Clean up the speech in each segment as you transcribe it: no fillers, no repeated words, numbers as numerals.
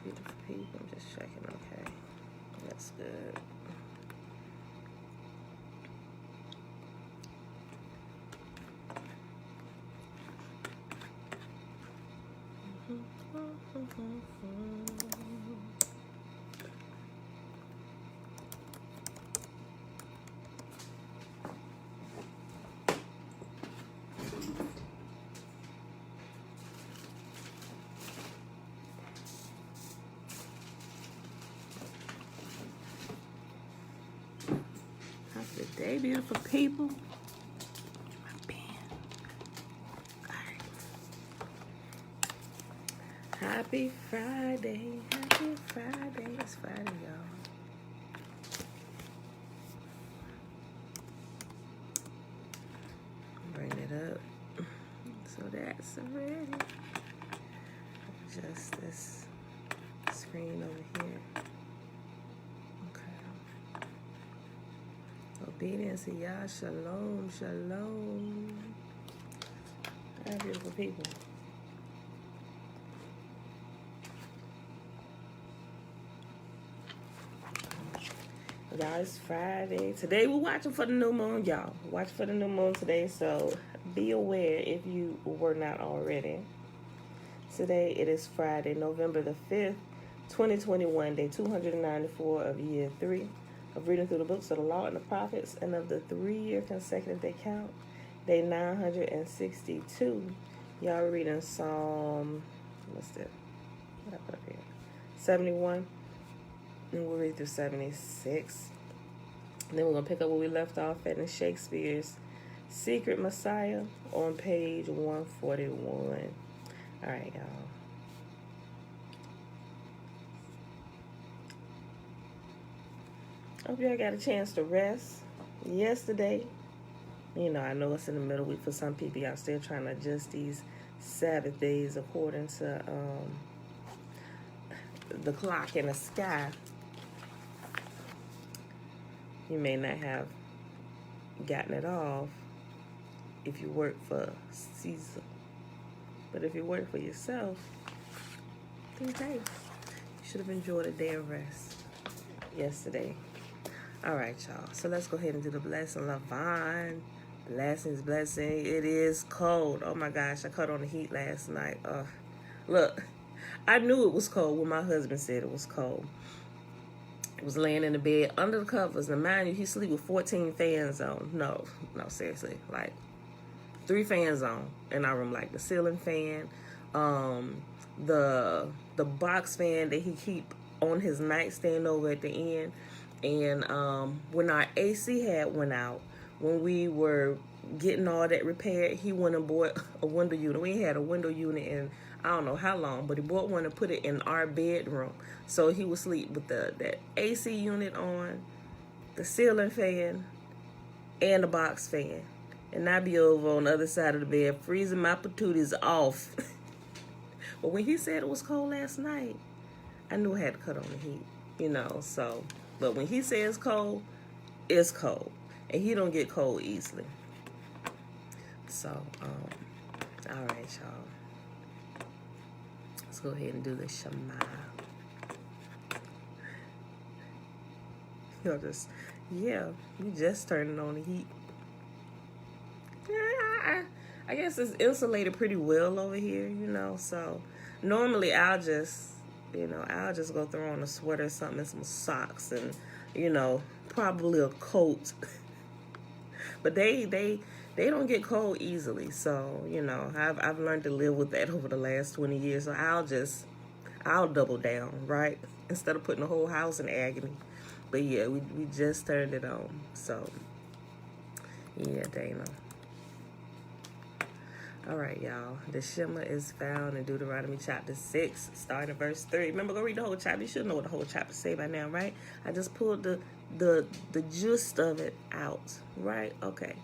beautiful people. I'm just checking. Okay, that's good. Good day, beautiful people. My pen. All right. Happy Friday. Happy Friday. It's Friday, y'all. Bring it up. So that's ready. Adjust this screen over here. Obedience to Yah. Shalom, shalom. Hi, beautiful people. Y'all, it's Friday. Today we're watching for the new moon, y'all. Watch for the new moon today, so be aware if you were not already. Today it is Friday, November the 5th, 2021, day 294 of year 3. Of reading through the books of the law and the prophets, and of the 3-year consecutive day count, day 962. Y'all reading Psalm, what's that? What I put up here? 71. And we'll read through 76. And then we're going to pick up where we left off at in Shakespeare's Secret Messiah on page 141. All right, y'all. Hope y'all got a chance to rest yesterday. You know, I know it's in the middle week for some people. Y'all still trying to adjust these Sabbath days according to the clock in the sky. You may not have gotten it off if you work for Caesar. But if you work for yourself, then hey, you should have enjoyed a day of rest yesterday. All right, y'all. So let's go ahead and do the blessing. Lavon. Blessings, blessing. It is cold. Oh, my gosh. I caught on the heat last night. Look, I knew it was cold when my husband said it was cold. I was laying in the bed under the covers. Now, mind you, he sleep with 14 fans on. No, seriously. Like, 3 fans on in our room. Like, the ceiling fan, the box fan that he keep on his nightstand over at the end. And when our AC had went out, when we were getting all that repaired, he went and bought a window unit. We had a window unit in I don't know how long, but he bought one and put it in our bedroom. So he would sleep with that AC unit on, the ceiling fan, and the box fan. And I'd be over on the other side of the bed, freezing my patooties off. But when he said it was cold last night, I knew I had to cut on the heat, you know, so... But when he says cold, it's cold. And he don't get cold easily. So, all right, y'all. Let's go ahead and do the Shema. You'll just, we just turning on the heat. I guess it's insulated pretty well over here, you know. So, normally I'll just go throw on a sweater or something and some socks and, probably a coat. But they don't get cold easily. So, I've learned to live with that over the last 20 years. So I'll double down, right? Instead of putting the whole house in agony. But yeah, we just turned it on. So, yeah, Dana. All right, y'all. The Shema is found in Deuteronomy chapter 6, starting at verse 3. Remember, go read the whole chapter. You should know what the whole chapter say by now, right? I just pulled the gist of it out, right? Okay.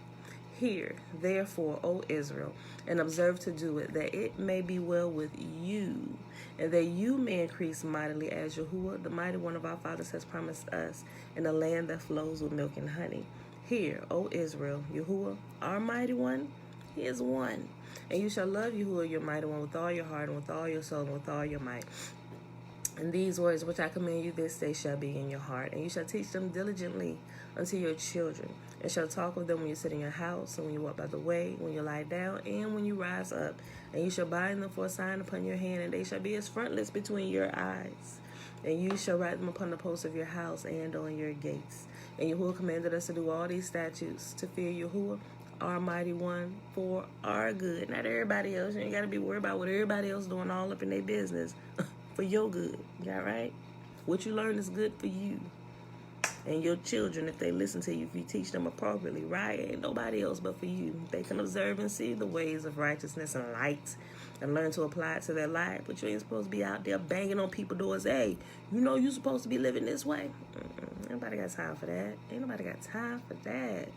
Hear, therefore, O Israel, and observe to do it, that it may be well with you, and that you may increase mightily as Yahuwah, the mighty one of our fathers, has promised us, in a land that flows with milk and honey. Hear, O Israel, Yahuwah, our mighty one, he is one. And you shall love Yahuwah, your mighty one, with all your heart, and with all your soul, and with all your might. And these words which I command you this day shall be in your heart, and you shall teach them diligently unto your children, and shall talk of them when you sit in your house, and when you walk by the way, when you lie down, and when you rise up. And you shall bind them for a sign upon your hand, and they shall be as frontlets between your eyes. And you shall write them upon the posts of your house and on your gates. And Yahuwah commanded us to do all these statutes, to fear Yahuwah, our mighty one, for our good. Not everybody else. You ain't got to be worried about what everybody else doing all up in their business. For your good. Got right? What you learn is good for you. And your children, if they listen to you, if you teach them appropriately, right? Ain't nobody else but for you. They can observe and see the ways of righteousness and light and learn to apply it to their life. But you ain't supposed to be out there banging on people's doors. Hey, you know you're supposed to be living this way. Ain't nobody got time for that. Ain't nobody got time for that.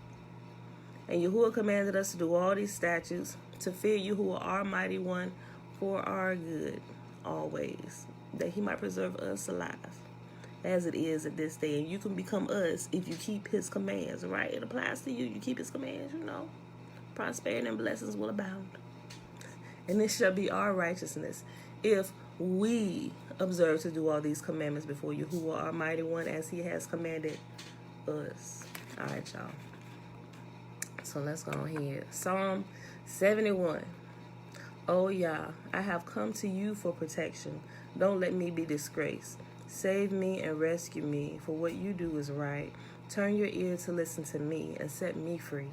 And Yahuwah commanded us to do all these statutes, to fear Yahuwah, our mighty one, for our good, always, that he might preserve us alive, as it is at this day. And you can become us if you keep his commands, right? It applies to you. You keep his commands, prosperity and blessings will abound. And this shall be our righteousness if we observe to do all these commandments before Yahuwah, our mighty one, as he has commanded us. All right, y'all. So let's go ahead. Psalm 71. Oh, Yah, I have come to you for protection. Don't let me be disgraced. Save me and rescue me, for what you do is right. Turn your ear to listen to me and set me free.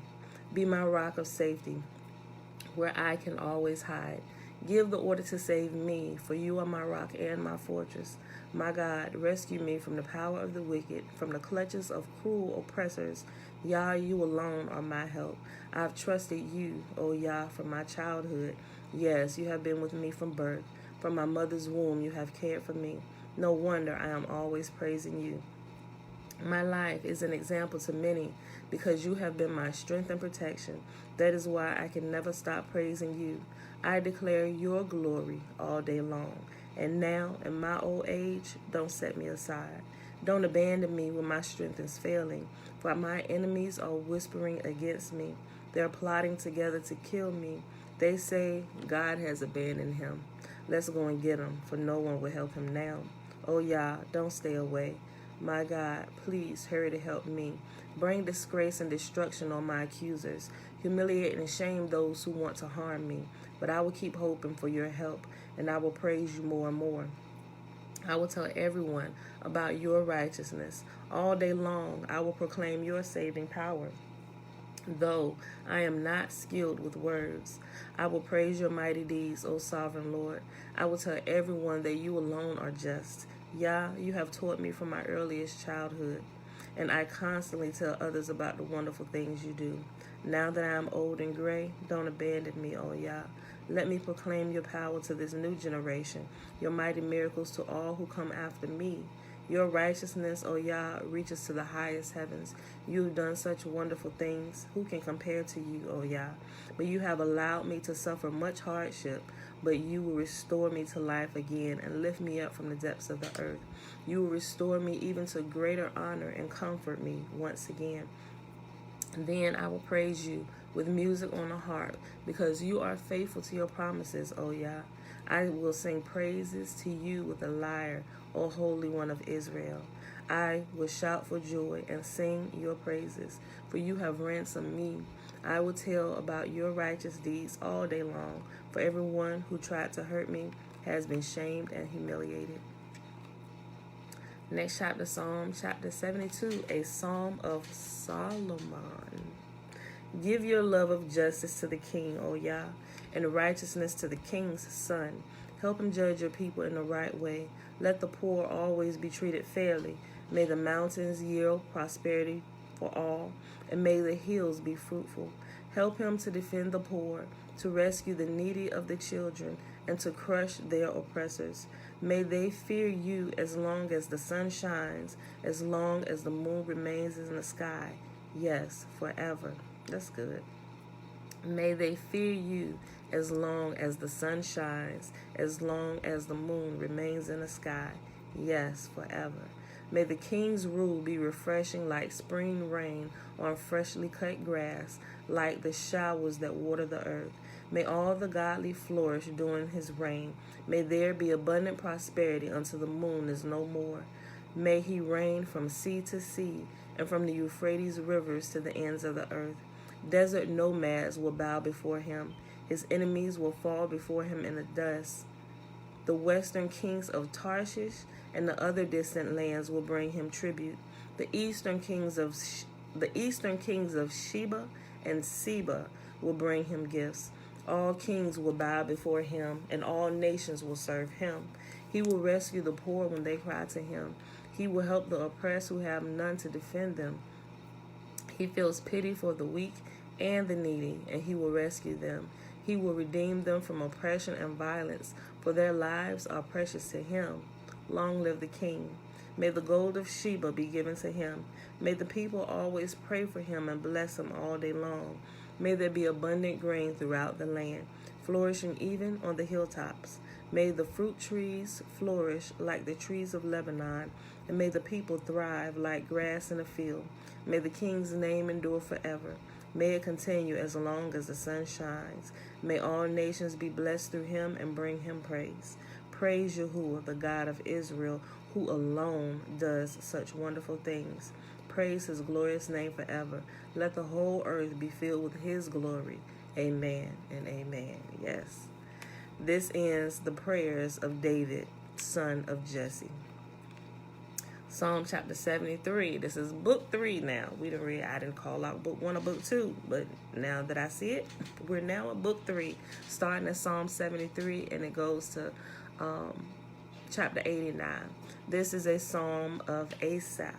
Be my rock of safety, where I can always hide. Give the order to save me, for you are my rock and my fortress. My God, rescue me from the power of the wicked, from the clutches of cruel oppressors. Yah, you alone are my help. I have trusted you, O Yah, from my childhood. Yes, you have been with me from birth. From my mother's womb you have cared for me. No wonder I am always praising you. My life is an example to many, because you have been my strength and protection. That is why I can never stop praising you. I declare your glory all day long. And now, in my old age, don't set me aside. Don't abandon me when my strength is failing, for my enemies are whispering against me. They are plotting together to kill me. They say God has abandoned him. Let's go and get him, for no one will help him now. Oh, Yah, don't stay away. My God, please hurry to help me. Bring disgrace and destruction on my accusers. Humiliate and shame those who want to harm me. But I will keep hoping for your help, and I will praise you more and more. I will tell everyone about your righteousness. All day long I will proclaim your saving power. Though I am not skilled with words, I will praise your mighty deeds, O sovereign Lord. I will tell everyone that you alone are just. Yah, you have taught me from my earliest childhood, and I constantly tell others about the wonderful things you do. Now that I am old and gray, don't abandon me, O Yah. Let me proclaim your power to this new generation, your mighty miracles to all who come after me. Your righteousness, O Yah, reaches to the highest heavens. You have done such wonderful things. Who can compare to you, O Yah? But you have allowed me to suffer much hardship, but you will restore me to life again and lift me up from the depths of the earth. You will restore me even to greater honor and comfort me once again. Then I will praise you with music on the harp, because you are faithful to your promises, O Yah. I will sing praises to you with a lyre, O Holy One of Israel. I will shout for joy and sing your praises, for you have ransomed me. I will tell about your righteous deeds all day long, for everyone who tried to hurt me has been shamed and humiliated. Next chapter, Psalm chapter 72, a Psalm of Solomon. Give your love of justice to the king, O Yah, and righteousness to the king's son. Help him judge your people in the right way. Let the poor always be treated fairly. May the mountains yield prosperity for all, and may the hills be fruitful. Help him to defend the poor, to rescue the needy of the children, and to crush their oppressors. May they fear you as long as the sun shines, as long as the moon remains in the sky. Yes, forever. That's good. May they fear you as long as the sun shines, as long as the moon remains in the sky. Yes, forever. May the king's rule be refreshing like spring rain on freshly cut grass, like the showers that water the earth. May all the godly flourish during his reign. May there be abundant prosperity until the moon is no more. May he reign from sea to sea and from the Euphrates rivers to the ends of the earth. Desert nomads will bow before him. His enemies will fall before him in the dust. The western kings of Tarshish and the other distant lands will bring him tribute. The eastern kings of Sheba and Seba will bring him gifts. All kings will bow before him, and all nations will serve him. He will rescue the poor when they cry to him. He will help the oppressed who have none to defend them. He feels pity for the weak and the needy, and he will rescue them. He will redeem them from oppression and violence, for their lives are precious to him. Long live the king. May the gold of Sheba be given to him. May the people always pray for him and bless him all day long. May there be abundant grain throughout the land, flourishing even on the hilltops. May the fruit trees flourish like the trees of Lebanon, and may the people thrive like grass in a field. May the king's name endure forever. May it continue as long as the sun shines. May all nations be blessed through him and bring him praise. Praise Yahuwah, the God of Israel, who alone does such wonderful things. Praise his glorious name forever. Let the whole earth be filled with his glory. Amen and amen. Yes. This ends the prayers of David, son of Jesse. Psalm chapter 73. This is book 3 now. I didn't call out book 1 or book 2, but now that I see it, we're now at book 3, starting at Psalm 73, and it goes to chapter 89. This is a psalm of Asaph.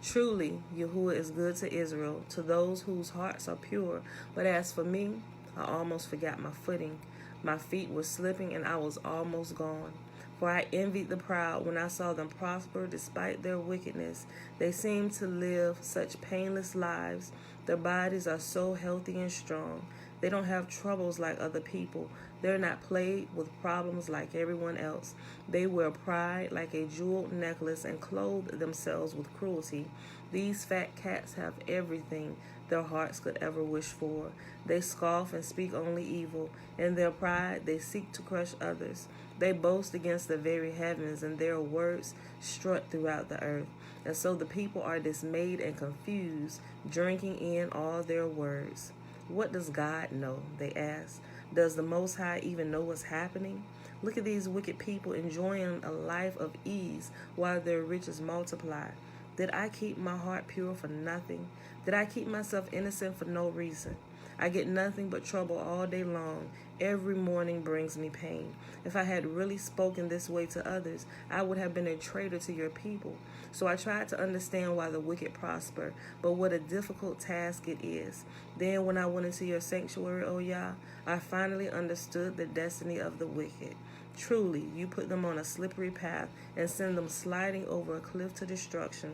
Truly, Yahuwah is good to Israel, to those whose hearts are pure. But as for me, I almost forgot my footing. My feet were slipping, and I was almost gone. For I envied the proud when I saw them prosper despite their wickedness. They seem to live such painless lives. Their bodies are so healthy and strong. They don't have troubles like other people. They're not plagued with problems like everyone else. They wear pride like a jeweled necklace and clothe themselves with cruelty. These fat cats have everything their hearts could ever wish for. They scoff and speak only evil. In their pride, they seek to crush others. They boast against the very heavens, and their words strut throughout the earth. And so the people are dismayed and confused, drinking in all their words. What does God know? They ask. Does the Most High even know what's happening? Look at these wicked people enjoying a life of ease while their riches multiply. Did I keep my heart pure for nothing? Did I keep myself innocent for no reason? I get nothing but trouble all day long. Every morning brings me pain. If I had really spoken this way to others, I would have been a traitor to your people. So I tried to understand why the wicked prosper, but what a difficult task it is. Then when I went into your sanctuary, O Yah, I finally understood the destiny of the wicked. Truly, you put them on a slippery path and send them sliding over a cliff to destruction.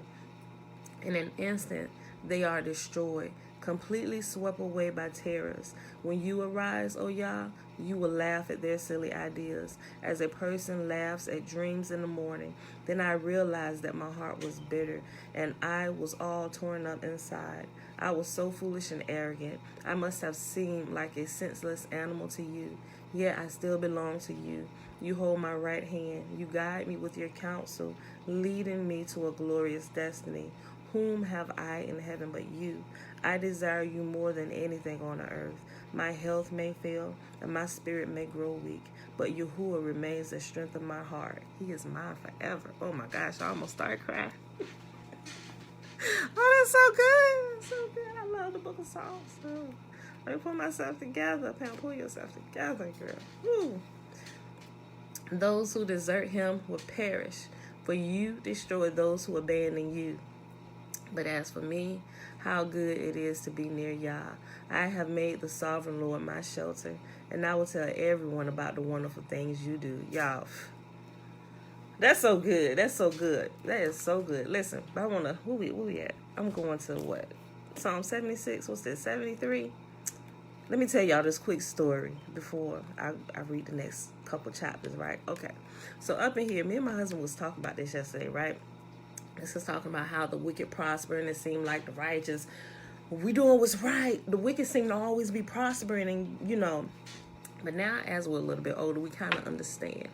In an instant, they are destroyed, completely swept away by terrors. When you arise, O Yah, you will laugh at their silly ideas, as a person laughs at dreams in the morning. Then I realized that my heart was bitter, and I was all torn up inside. I was so foolish and arrogant. I must have seemed like a senseless animal to you. Yet I still belong to you. You hold my right hand. You guide me with your counsel, leading me to a glorious destiny. Whom have I in heaven but you? I desire you more than anything on the earth. My health may fail, and my spirit may grow weak, but Yahuwah remains the strength of my heart. He is mine forever. Oh my gosh, I almost started crying. Oh, that's so good. That's so good. I love the book of Psalms. So, let me pull myself together. Pam, pull yourself together, girl. Woo. Those who desert him will perish, for you destroy those who abandon you. But as for me, how good it is to be near Yah. I have made the sovereign Lord my shelter, and I will tell everyone about the wonderful things you do. Y'all, that's so good. That's so good. That is so good. Listen, I want to, where we at? I'm going to what? Psalm 76, what's this, 73? Let me tell y'all this quick story before I read the next couple chapters, right? Okay. So up in here, me and my husband was talking about this yesterday, right? This is talking about how the wicked prosper, and it seemed like the righteous we doing what's right. The wicked seem to always be prospering, and But now, as we're a little bit older, we kind of understand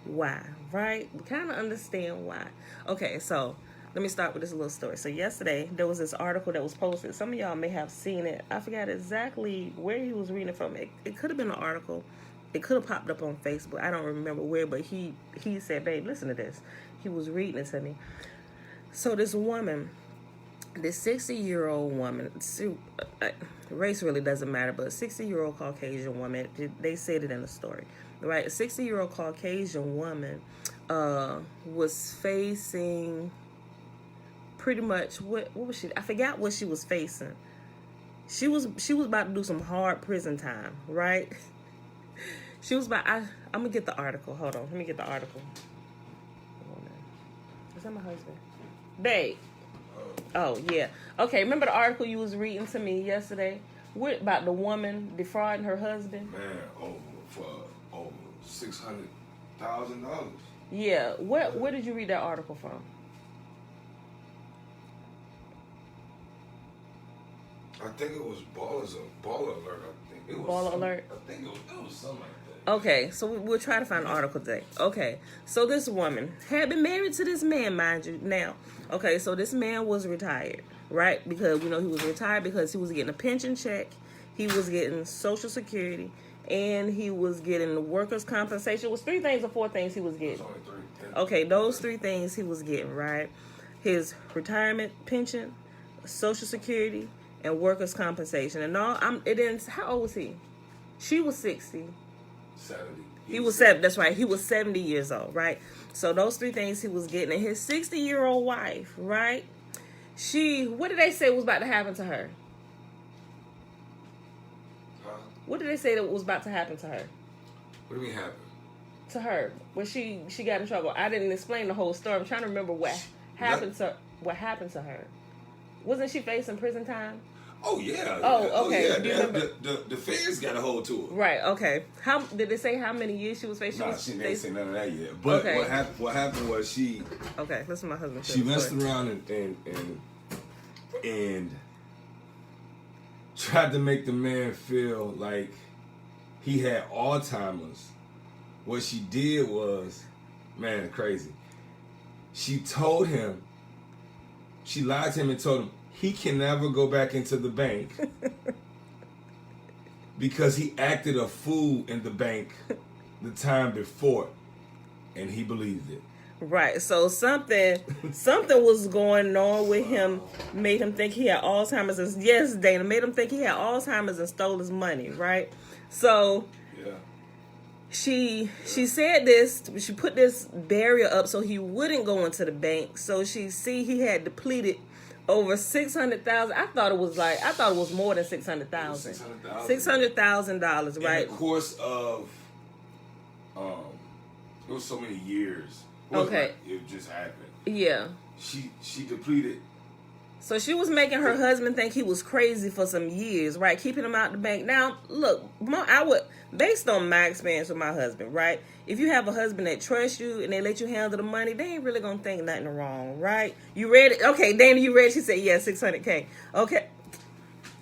why, right? We kind of understand why. Okay, so let me start with this little story. So yesterday, there was this article that was posted. Some of y'all may have seen it. I forgot exactly where he was reading it from. It could have been an article. It could have popped up on Facebook. I don't remember where, but he said, babe, listen to this. He was reading it to me. So this woman, this 60-year-old woman, race really doesn't matter, but a 60-year-old Caucasian woman, they said it in the story, right? A 60-year-old Caucasian woman was facing pretty much, what was she? I forgot what she was facing. She was about to do some hard prison time, right? She was about, I'm going to get the article. Hold on. Let me get the article. Is that my husband? Babe. Oh, yeah. Okay, remember the article you was reading to me yesterday? What about the woman defrauding her husband? Man, over $600,000. Yeah. Where did you read that article from? I think it was Baller Alert. I think it was Baller Alert? I think it was something like that. Okay, so we'll try to find an article today. Okay, so this woman had been married to this man, mind you. Now, okay, so this man was retired, right? Because, he was retired because he was getting a pension check, he was getting Social Security, and he was getting the workers' compensation. It was 3 things or 4 things he was getting. It was only 3. Okay, those 3 things he was getting, right? His retirement pension, Social Security, and workers' compensation. And all, how old was he? She was 60. 70. He was 70. That's right. He was 70 years old, right? So those 3 things he was getting. And his 60-year-old wife, right? What did they say was about to happen to her? Huh? What did they say that was about to happen to her? What do you mean happen? To her, when she got in trouble. I didn't explain the whole story. I'm trying to remember what happened to her. Wasn't she facing prison time? Oh, yeah. Oh, okay. Yeah. Do you remember? The feds got a hold to her. Right, okay. How did they say how many years she was facing? Nah, she didn't say none of that yet. But okay. what happened was she... Okay, listen to my husband. She messed around and tried to make the man feel like he had Alzheimer's. What she did was, man, crazy. She lied to him and told him he can never go back into the bank because he acted a fool in the bank the time before, and he believed it. Right. So something was going on with him, made him think he had Alzheimer's. And yes, Dana, made him think he had Alzheimer's and stole his money. Right. So yeah, she said this. She put this barrier up so he wouldn't go into the bank. So he had depleted over $600,000. I thought it was more than $600,000. $600,000, right? In the course of it was so many years. Okay. It just happened. Yeah. She depleted. So she was making her husband think he was crazy for some years, right? Keeping him out the bank. Now, look, based on my experience with my husband, right? If you have a husband that trusts you and they let you handle the money, they ain't really gonna think nothing wrong, right? You read it? Okay, Dana, you read? She said, yeah, $600K. Okay.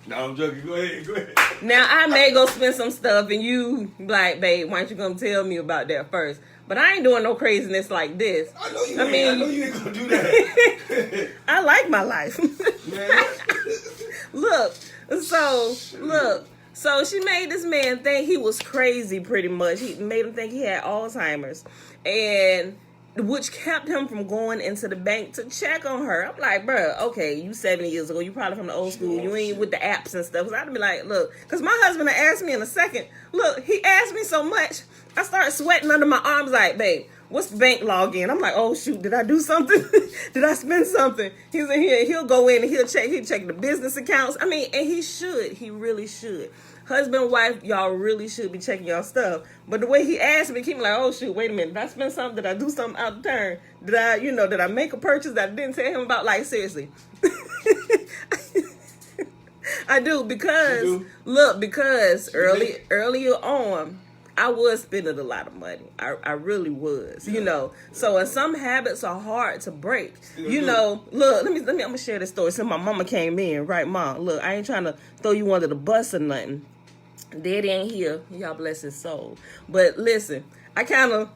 No, I'm joking. Go ahead. Now, I may go spend some stuff and you like, babe, why don't you come tell me about that first? But I ain't doing no craziness like this. I know you ain't gonna do that. I like my life. So she made this man think he was crazy pretty much. He made him think he had Alzheimer's. And which kept him from going into the bank to check on her. I'm like, bro, okay, you 70 years ago. You probably from the old school. You ain't with the apps and stuff. So I'd be like, look, because my husband asked me in a second. Look, he asked me so much. I started sweating under my arms like, babe, what's the bank login? I'm like, oh, shoot, did I do something? Did I spend something? He's in here. He'll go in and he'll check the business accounts. I mean, and he should. He really should. Husband, wife, y'all really should be checking y'all stuff. But the way he asked me, keep me like, oh, shoot, wait a minute. Did I spend something? Did I do something out of turn? Did I make a purchase that I didn't tell him about? Like, seriously. I do because, look, because earlier on, I was spending a lot of money. I really was, you know. So, and some habits are hard to break. You know, look, let me. I'm gonna share this story. So my mama came in, right, Mom? Look, I ain't trying to throw you under the bus or nothing. Daddy ain't here. Y'all bless his soul. But listen, I kind of.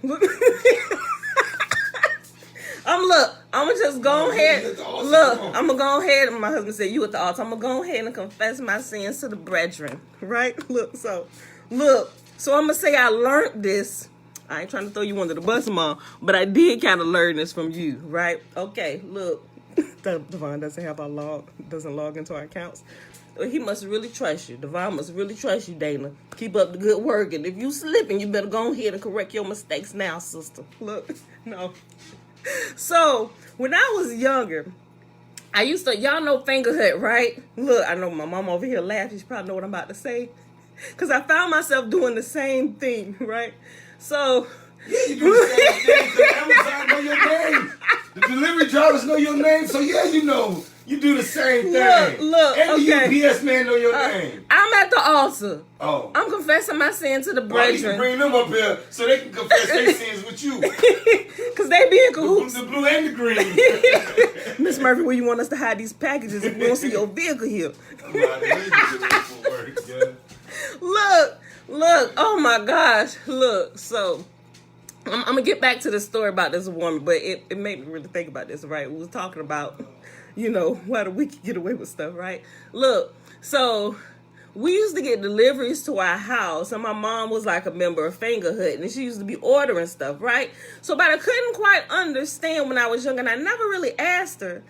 I'm gonna just go ahead. Look, I'm gonna go ahead. And my husband said, "You at the altar." I'm gonna go ahead and confess my sins to the brethren, right? So I'm gonna say I learned this. I ain't trying to throw you under the bus, Mom, but I did kind of learn this from you, right? Okay, look, Devon doesn't log into our accounts. He must really trust you. Devon must really trust you, Dana. Keep up the good work, and if you slipping, you better go ahead and correct your mistakes now, sister. Look, no. So, when I was younger, I used to, y'all know fingerhood, right? Look, I know my mom over here laughing. She probably know what I'm about to say. Because I found myself doing the same thing, right? So. Yeah, you do the same thing. The Amazon know your name. The delivery drivers know your name. So, yeah, you know. You do the same thing. Look, and okay. the UPS man know your name. I'm at the altar. Oh. I'm confessing my sin to the Well, brethren. you can bring them up here so they can confess their sins with you. Because they be in cahoots. The blue and the green. Miss Murphy, where you want us to hide these packages if we don't see your vehicle here? Look, oh my gosh, look, so I'm going to get back to the story about this woman, but it made me really think about this, right? We was talking about, you know, why the wicked get away with stuff, right? Look, so we used to get deliveries to our house, and my mom was like a member of Fingerhood, and she used to be ordering stuff, right? So, but I couldn't quite understand when I was young, and I never really asked her,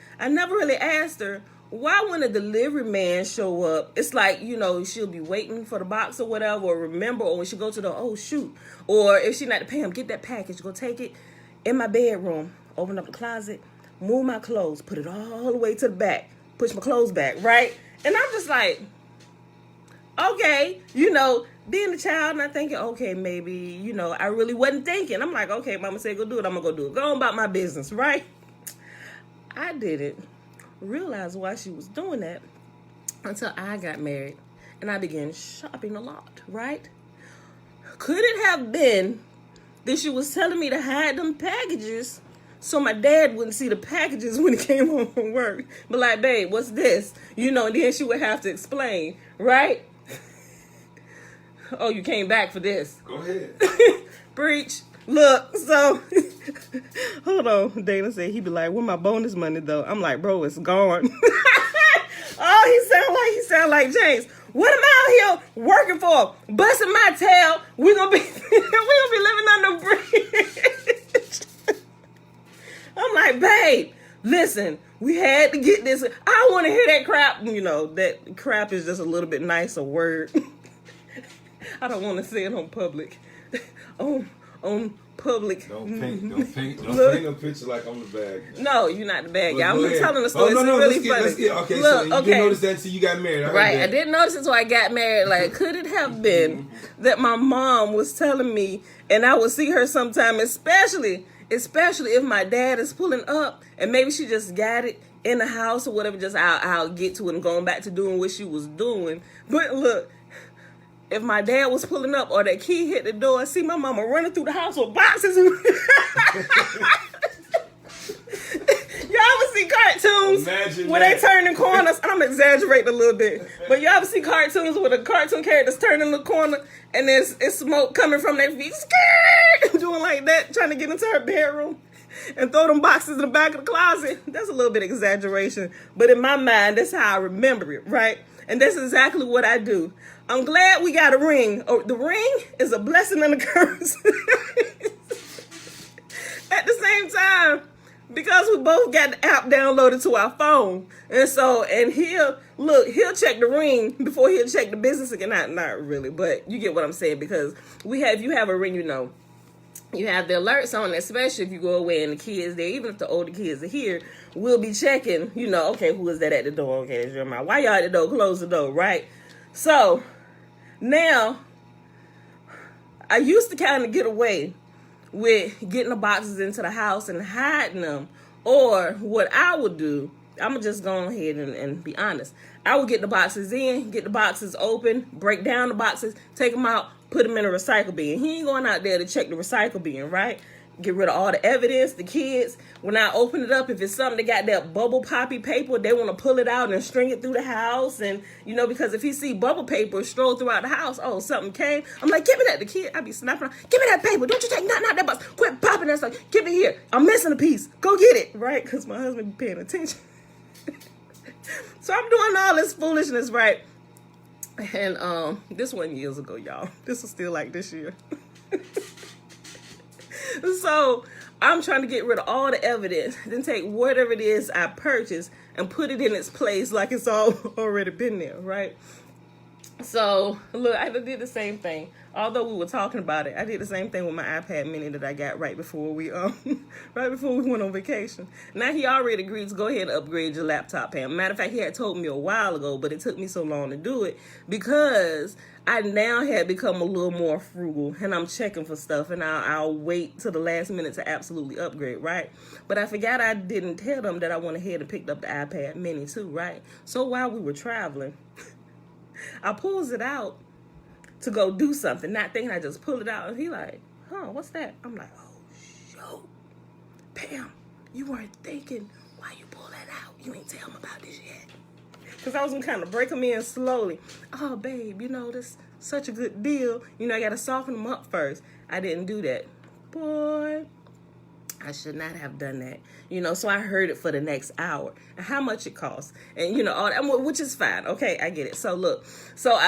why when a delivery man show up, it's like, you know, she'll be waiting for the box or whatever, or remember, or when she go to the, oh, shoot, or if she not to pay him, get that package, go take it in my bedroom, open up the closet, move my clothes, put it all the way to the back, push my clothes back, right? And I'm just like, okay, you know, being a child, and I'm thinking, okay, maybe, you know, I really wasn't thinking. I'm like, okay, mama said go do it, I'm gonna go do it. Go on about my business, right? I didn't realize why she was doing that until I got married and I began shopping a lot, right? Could it have been that she was telling me to hide them packages so my dad wouldn't see the packages when he came home from work? But like, babe, what's this? You know, and then she would have to explain, right? Oh, you came back for this. Go ahead. Preach. Look, so, hold on. Dana said he'd be like, where my bonus money, though? I'm like, bro, it's gone. Oh, he sound like James. What am I out here working for? Busting my tail. We're going to be living on the bridge. I'm like, babe, listen, we had to get this. I don't want to hear that crap. You know, that crap is just a little bit nicer word. I don't want to say it on public. On public. Don't paint a picture like I'm the bad guy. No, you're not the bad guy. I'm just telling the story. Oh, no, it's really let's funny. get, okay, Look, so you didn't notice that until you got married. Right, I didn't notice it until I got married. Like, could it have been that my mom was telling me, and I would see her sometime, especially if my dad is pulling up, and maybe she just got it in the house or whatever, just I'll get to it and going back to doing what she was doing. But look, if my dad was pulling up or that key hit the door, I see my mama running through the house with boxes. Y'all ever see cartoons where they turn in corners? I'm exaggerating a little bit. But y'all ever see cartoons where the cartoon characters turn in the corner and there's smoke coming from their feet? Scared! Doing like that, trying to get into her bedroom and throw them boxes in the back of the closet. That's a little bit of exaggeration. But in my mind, that's how I remember it, right? And that's exactly what I do. I'm glad we got a ring. Oh, the ring is a blessing and a curse. At the same time, because we both got the app downloaded to our phone. And so, and he'll check the ring before he'll check the business again. Not really, but you get what I'm saying. Because if you have a ring, you know, you have the alerts on, especially if you go away and the kids there, even if the older kids are here, we'll be checking, you know, okay, who is that at the door? Okay, that's your mom. Why y'all at the door? Close the door, right? So, now, I used to kind of get away with getting the boxes into the house and hiding them. Or what I would do, I'm going to just go ahead and be honest. I would get the boxes in, get the boxes open, break down the boxes, take them out, put them in a recycle bin. He ain't going out there to check the recycle bin, right? Get rid of all the evidence. The kids, when I open it up, if it's something that got that bubble poppy paper, they want to pull it out and string it through the house. And, you know, because if he see bubble paper stroll throughout the house, oh, something came. I'm like, give me that. The kid, I be snapping around. Give me that paper. Don't you take not that box. Quit popping that stuff. Give it here. I'm missing a piece. Go get it. Right? Because my husband be paying attention. So I'm doing all this foolishness, right? And this wasn't years ago, y'all. This was still like this year. So I'm trying to get rid of all the evidence, then take whatever it is I purchased and put it in its place like it's all already been there, right? So look, I did the same thing. Although we were talking about it, I did the same thing with my iPad mini that I got right before we went on vacation. Now he already agreed to go ahead and upgrade your laptop, Pam. Matter of fact, he had told me a while ago, but it took me so long to do it because I now had become a little more frugal, and I'm checking for stuff, and I'll wait till the last minute to absolutely upgrade, right? But I forgot I didn't tell them that I went ahead and picked up the iPad mini too, right? So while we were traveling, I pulls it out to go do something, not thinking I just pull it out, and he like, huh, what's that? I'm like, oh, shoot. Pam, you weren't thinking why you pull that out. You ain't tell him about this yet. Because I was going to kind of break them in slowly. Oh, babe, you know, this such a good deal. You know, I got to soften them up first. I didn't do that. Boy, I should not have done that. You know, so I heard it for the next hour. And how much it costs. And, you know, all that, which is fine. Okay, I get it. So, look. So,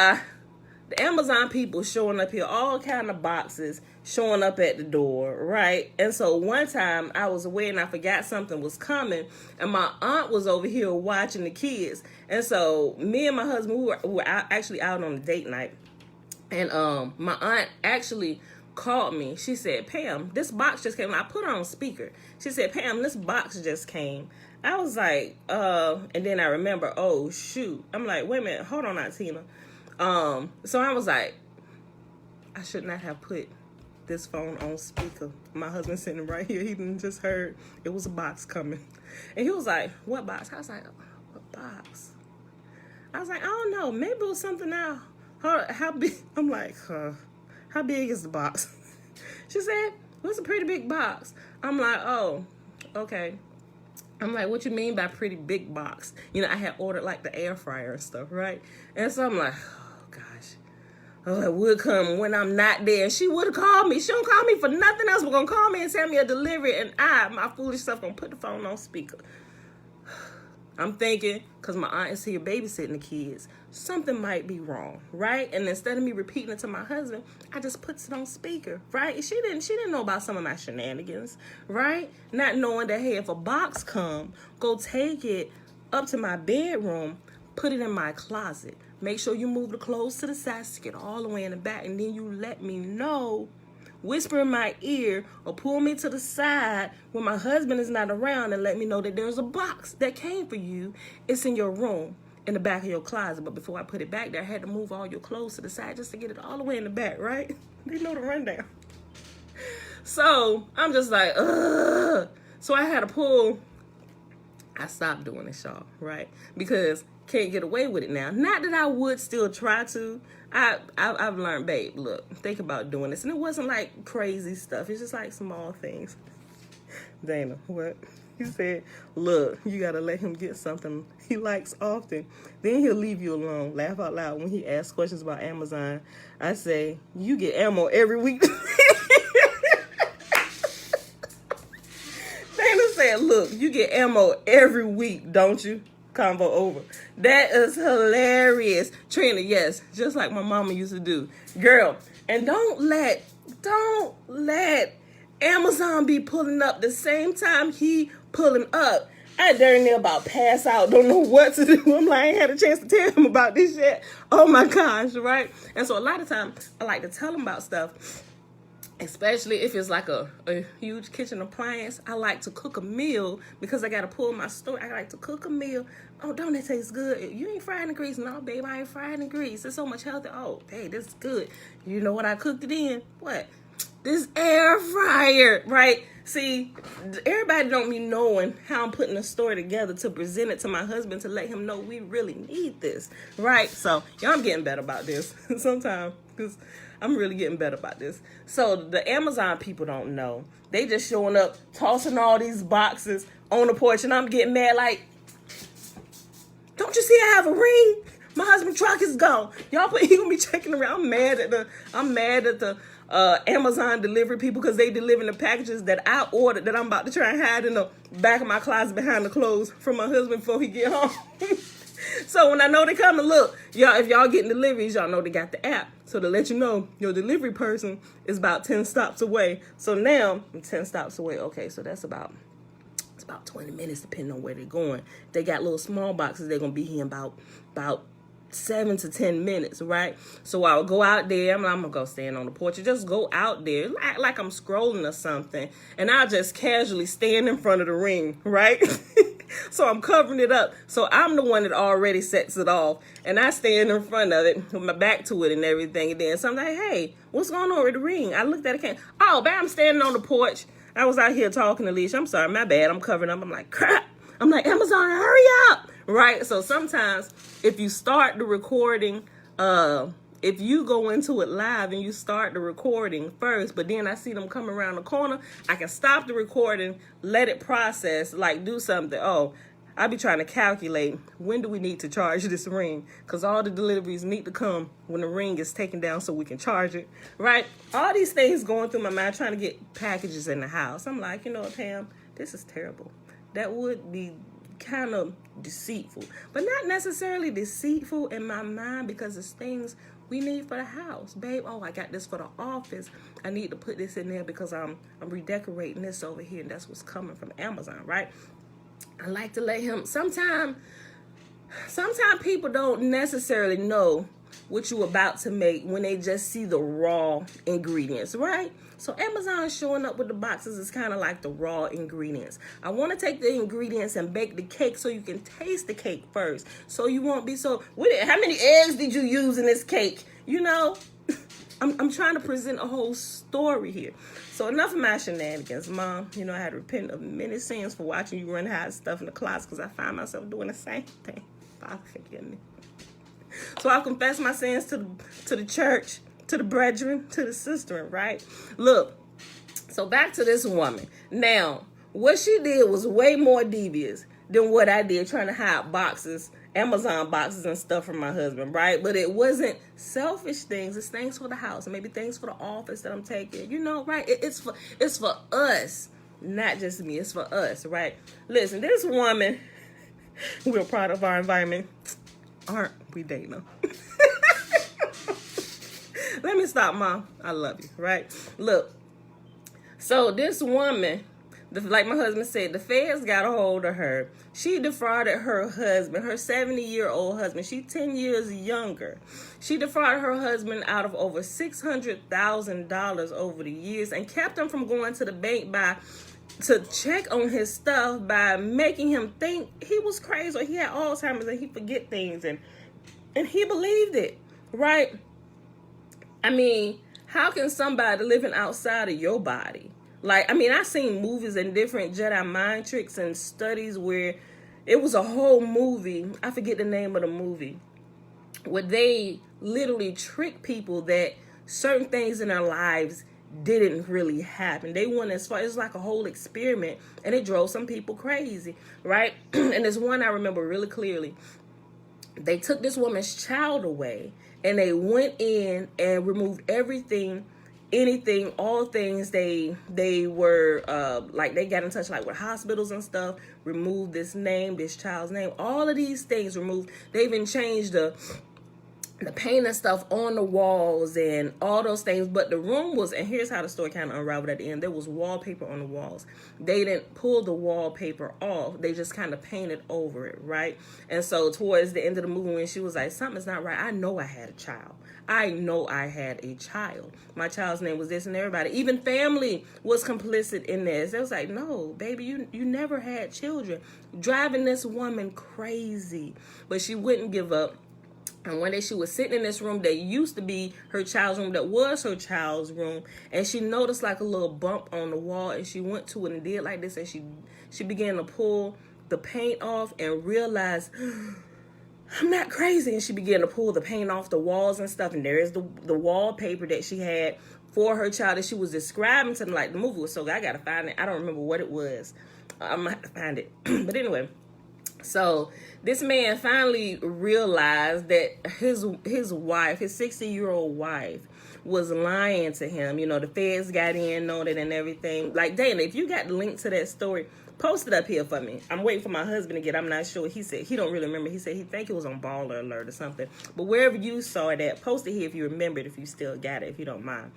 the Amazon people showing up here, all kind of boxes showing up at the door, right? And so one time I was away and I forgot something was coming, and my aunt was over here watching the kids. And so me and my husband, we were actually out on a date night, and my aunt actually called me. She said, Pam, this box just came. I put her on speaker. She said, Pam, this box just came. I was like, and then I remember, oh, shoot. I'm like, wait a minute, hold on, Aunt Tina. So I was like, I should not have put this phone on speaker. My husband sitting right here, he didn't just heard it was a box coming. And he was like, what box? I was like, what box? I was like, I don't know, maybe it was something now. How big? I'm like, how big is the box? She said, well, it's a pretty big box. I'm like, oh, okay. I'm like, what you mean by pretty big box? You know, I had ordered like the air fryer and stuff, right? And so I'm like, oh gosh, oh, it would come when I'm not there. She would have called me. She don't call me for nothing else. We're gonna call me and tell me a delivery, and my foolish stuff, gonna put the phone on speaker. I'm thinking, because my aunt is here babysitting the kids, something might be wrong, right? And instead of me repeating it to my husband, I just puts it on speaker, right? She didn't know about some of my shenanigans, right? Not knowing that, hey, if a box come, go take it up to my bedroom, put it in my closet. Make sure you move the clothes to the side, stick it all the way in the back, and then you let me know, whisper in my ear or pull me to the side when my husband is not around and let me know that there's a box that came for you. It's in your room, in the back of your closet. But before I put it back there, I had to move all your clothes to the side just to get it all the way in the back, right? They know the rundown. So I'm just like, ugh. So I had to pull. I stopped doing this, y'all, right? Because can't get away with it now. Not that I would still try to. I've learned, babe, look, think about doing this. And it wasn't like crazy stuff. It's just like small things. Dana, what? He said, look, you got to let him get something he likes often. Then he'll leave you alone. Laugh out loud when he asks questions about Amazon. I say, you get ammo every week. Dana said, look, you get ammo every week, don't you? Convo over. That is hilarious. Trina, yes, just like my mama used to do. Girl, and don't let Amazon be pulling up the same time he pulling up. I darn near about pass out, don't know what to do. I'm like, I ain't had a chance to tell him about this yet. Oh my gosh, right? And so a lot of times I like to tell him about stuff, especially if it's like a huge kitchen appliance. I like to cook a meal because I got to pull my story. I like to cook a meal. Oh, don't it taste good? You ain't fried in grease. No, babe, I ain't fried in grease. It's so much healthy. Oh, hey, this is good. You know what I cooked it in? What? This air fryer, right? See, everybody don't be knowing how I'm putting a story together to present it to my husband to let him know we really need this, right? So, y'all, I'm getting better about this sometimes because I'm really getting better about this. So the Amazon people don't know. They just showing up, tossing all these boxes on the porch, and I'm getting mad like, don't you see I have a ring? My husband's truck is gone. Y'all, he gonna be checking around. I'm mad at the Amazon delivery people because they delivering the packages that I ordered that I'm about to try and hide in the back of my closet behind the clothes from my husband before he get home. So when I know they come and look, y'all, if y'all getting deliveries, y'all know they got the app. So to let you know, your delivery person is about 10 stops away. So now I'm 10 stops away. Okay, so it's about 20 minutes depending on where they're going. They got little small boxes. They're going to be here in about 7 to 10 minutes, right? So I'll go out there. I'm going to go stand on the porch and just go out there like I'm scrolling or something. And I'll just casually stand in front of the ring, right? So I'm covering it up. So I'm the one that already sets it off. And I stand in front of it with my back to it and everything. And then so I'm like, hey, what's going on with the ring? I looked at it. Oh, man, I'm standing on the porch. I was out here talking to Alicia. I'm sorry, my bad. I'm covering up. I'm like, crap. I'm like, Amazon, hurry up. Right? So sometimes if you start the recording, if you go into it live and you start the recording first, but then I see them come around the corner, I can stop the recording, let it process, like do something. Oh, I be trying to calculate when do we need to charge this ring, because all the deliveries need to come when the ring is taken down so we can charge it, right? All these things going through my mind, trying to get packages in the house. I'm like, you know what, Pam, this is terrible. That would be kind of deceitful, but not necessarily deceitful in my mind, because it's things we need for the house. Babe, oh, I got this for the office. I need to put this in there because I'm redecorating this over here, and that's what's coming from Amazon, right? I like to let him, sometimes people don't necessarily know what you're about to make when they just see the raw ingredients, right? So Amazon showing up with the boxes is kind of like the raw ingredients. I want to take the ingredients and bake the cake so you can taste the cake first. So you won't be so, how many eggs did you use in this cake? You know, I'm trying to present a whole story here. So enough of my shenanigans, Mom. You know, I had to repent of many sins for watching you run hide stuff in the closet because I find myself doing the same thing. Father, forgive me. So I'll confess my sins to the church, to the brethren, to the sister, right? Look, so back to this woman. Now, what she did was way more devious than what I did trying to hide boxes, Amazon boxes and stuff from my husband, right? But it wasn't selfish things. It's things for the house and maybe things for the office that I'm taking, you know, right? It's for us, not just me. It's for us, right? Listen, this woman, we're a product of our environment. Aren't we dating her? Let me stop, Mom. I love you, right? Look, so this woman, like my husband said, the feds got a hold of her. She defrauded her husband, her 70-year-old husband. She's 10 years younger. She defrauded her husband out of over $600,000 over the years and kept him from going to the bank to check on his stuff by making him think he was crazy or he had Alzheimer's and he forget things, and he believed it, right? I mean, how can somebody living outside of your body, like, I mean, I've seen movies and different Jedi mind tricks and studies where it was a whole movie, I forget the name of the movie, where they literally trick people that certain things in their lives didn't really happen. They went as far, it's like a whole experiment, and it drove some people crazy, right? And there's one I remember really clearly. They took this woman's child away, and they went in and removed everything, anything, all things they were, like they got in touch like with hospitals and stuff, removed this name, this child's name, all of these things removed. They even changed the paint and stuff on the walls and all those things, but the room was, and here's how the story kind of unraveled at the end, there was wallpaper on the walls. They didn't pull the wallpaper off, they just kind of painted over it, right? And so towards the end of the movie, when she was like, something's not right, I know I had a child. My child's name was this, and everybody, even family was complicit in this. It was like, no, baby, you never had children. Driving this woman crazy, but she wouldn't give up. And one day she was sitting in this room that used to be her child's room, that was her child's room, and she noticed like a little bump on the wall, and she went to it and did like this, and she began to pull the paint off and realized I'm not crazy. And she began to pull the paint off the walls and stuff. And there is the wallpaper that she had for her child that she was describing to them. Like, the movie was so good. I got to find it. I don't remember what it was. I'm going to have to find it. But anyway, so this man finally realized that his wife, his 60-year-old wife, was lying to him. You know, the feds got in on it and everything. Like, Dana, if you got the link to that story, post it up here for me. I'm waiting for my husband to get. I'm not sure. He said he don't really remember. He said he think it was on Baller Alert or something. But wherever you saw it at, post it here if you remember it, if you still got it, if you don't mind.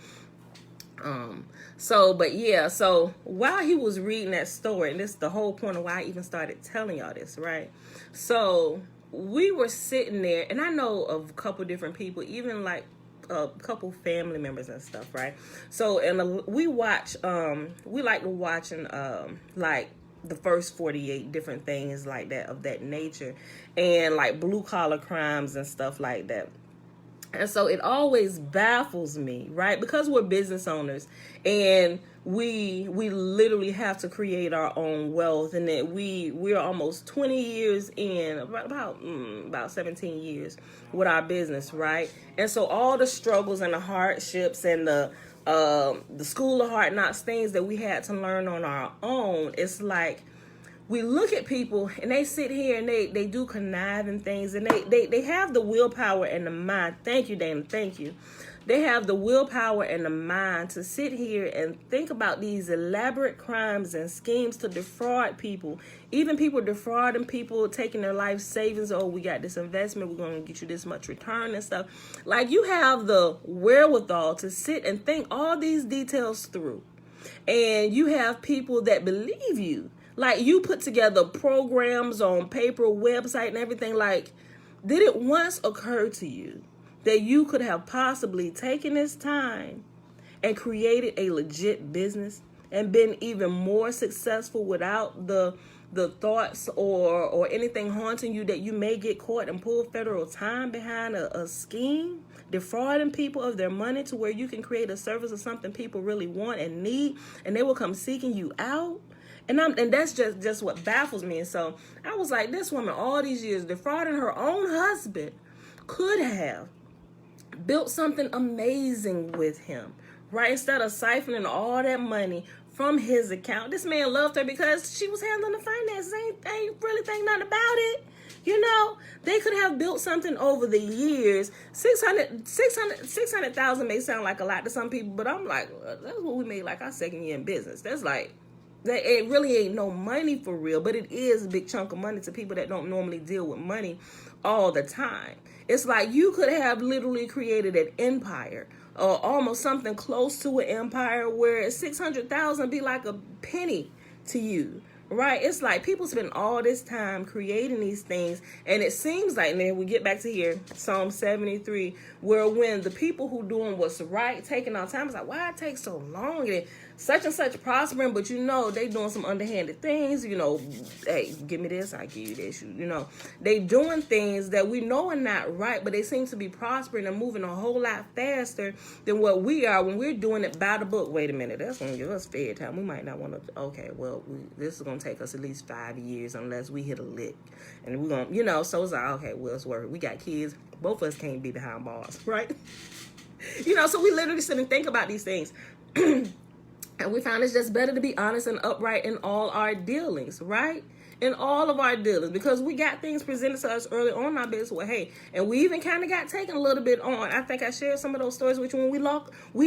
So while he was reading that story, and this is the whole point of why I even started telling y'all this, right? So we were sitting there, and I know of a couple different people, even like a couple family members and stuff, right? So, and we like to watch like the first 48 different things like that, of that nature, and like blue collar crimes and stuff like that. And so it always baffles me, right? Because we're business owners and we literally have to create our own wealth, and that we're almost 20 years in, about 17 years with our business, right? And so all the struggles and the hardships and the school of hard knocks, things that we had to learn on our own, it's like we look at people and they sit here and they do conniving things, and they have the willpower and the mind. Thank you, Dana. Thank you. They have the willpower and the mind to sit here and think about these elaborate crimes and schemes to defraud people. Even people defrauding people, taking their life savings. Oh, we got this investment. We're going to get you this much return and stuff. Like, you have the wherewithal to sit and think all these details through. And you have people that believe you. Like, you put together programs on paper, website, and everything. Like, did it once occur to you that you could have possibly taken this time and created a legit business and been even more successful without the thoughts or anything haunting you that you may get caught and pull federal time behind a scheme, defrauding people of their money to where you can create a service or something people really want and need, and they will come seeking you out? And that's just what baffles me. And so I was like, this woman, all these years, defrauding her own husband, could have built something amazing with him, right? Instead of siphoning all that money from his account. This man loved her because she was handling the finances. Ain't really think nothing about it. You know, they could have built something over the years. 600,000 may sound like a lot to some people, but I'm like, that's what we made like our second year in business. That's like, it really ain't no money for real, but it is a big chunk of money to people that don't normally deal with money all the time. It's like you could have literally created an empire, or almost something close to an empire, where 600,000 be like a penny to you, right? It's like people spend all this time creating these things, and it seems like, and then we get back to here, Psalm 73, where when the people who doing what's right, taking our time, it's like, why it takes so long? And such and such prospering, but you know, they doing some underhanded things, you know, hey, give me this, I give you this, you know. They doing things that we know are not right, but they seem to be prospering and moving a whole lot faster than what we are when we're doing it by the book. Wait a minute, that's going to give us fair time. We might not want to, okay, well, this is going to take us at least 5 years unless we hit a lick. And we're going to, you know, so it's like, okay, well, it's worth it. We got kids. Both of us can't be behind bars, right? You know, so we literally sit and think about these things. And we found it's just better to be honest and upright in all our dealings, right? In all of our dealings, because we got things presented to us early on in our business. Well, hey, and we even kind of got taken a little bit on. I think I shared some of those stories with you when we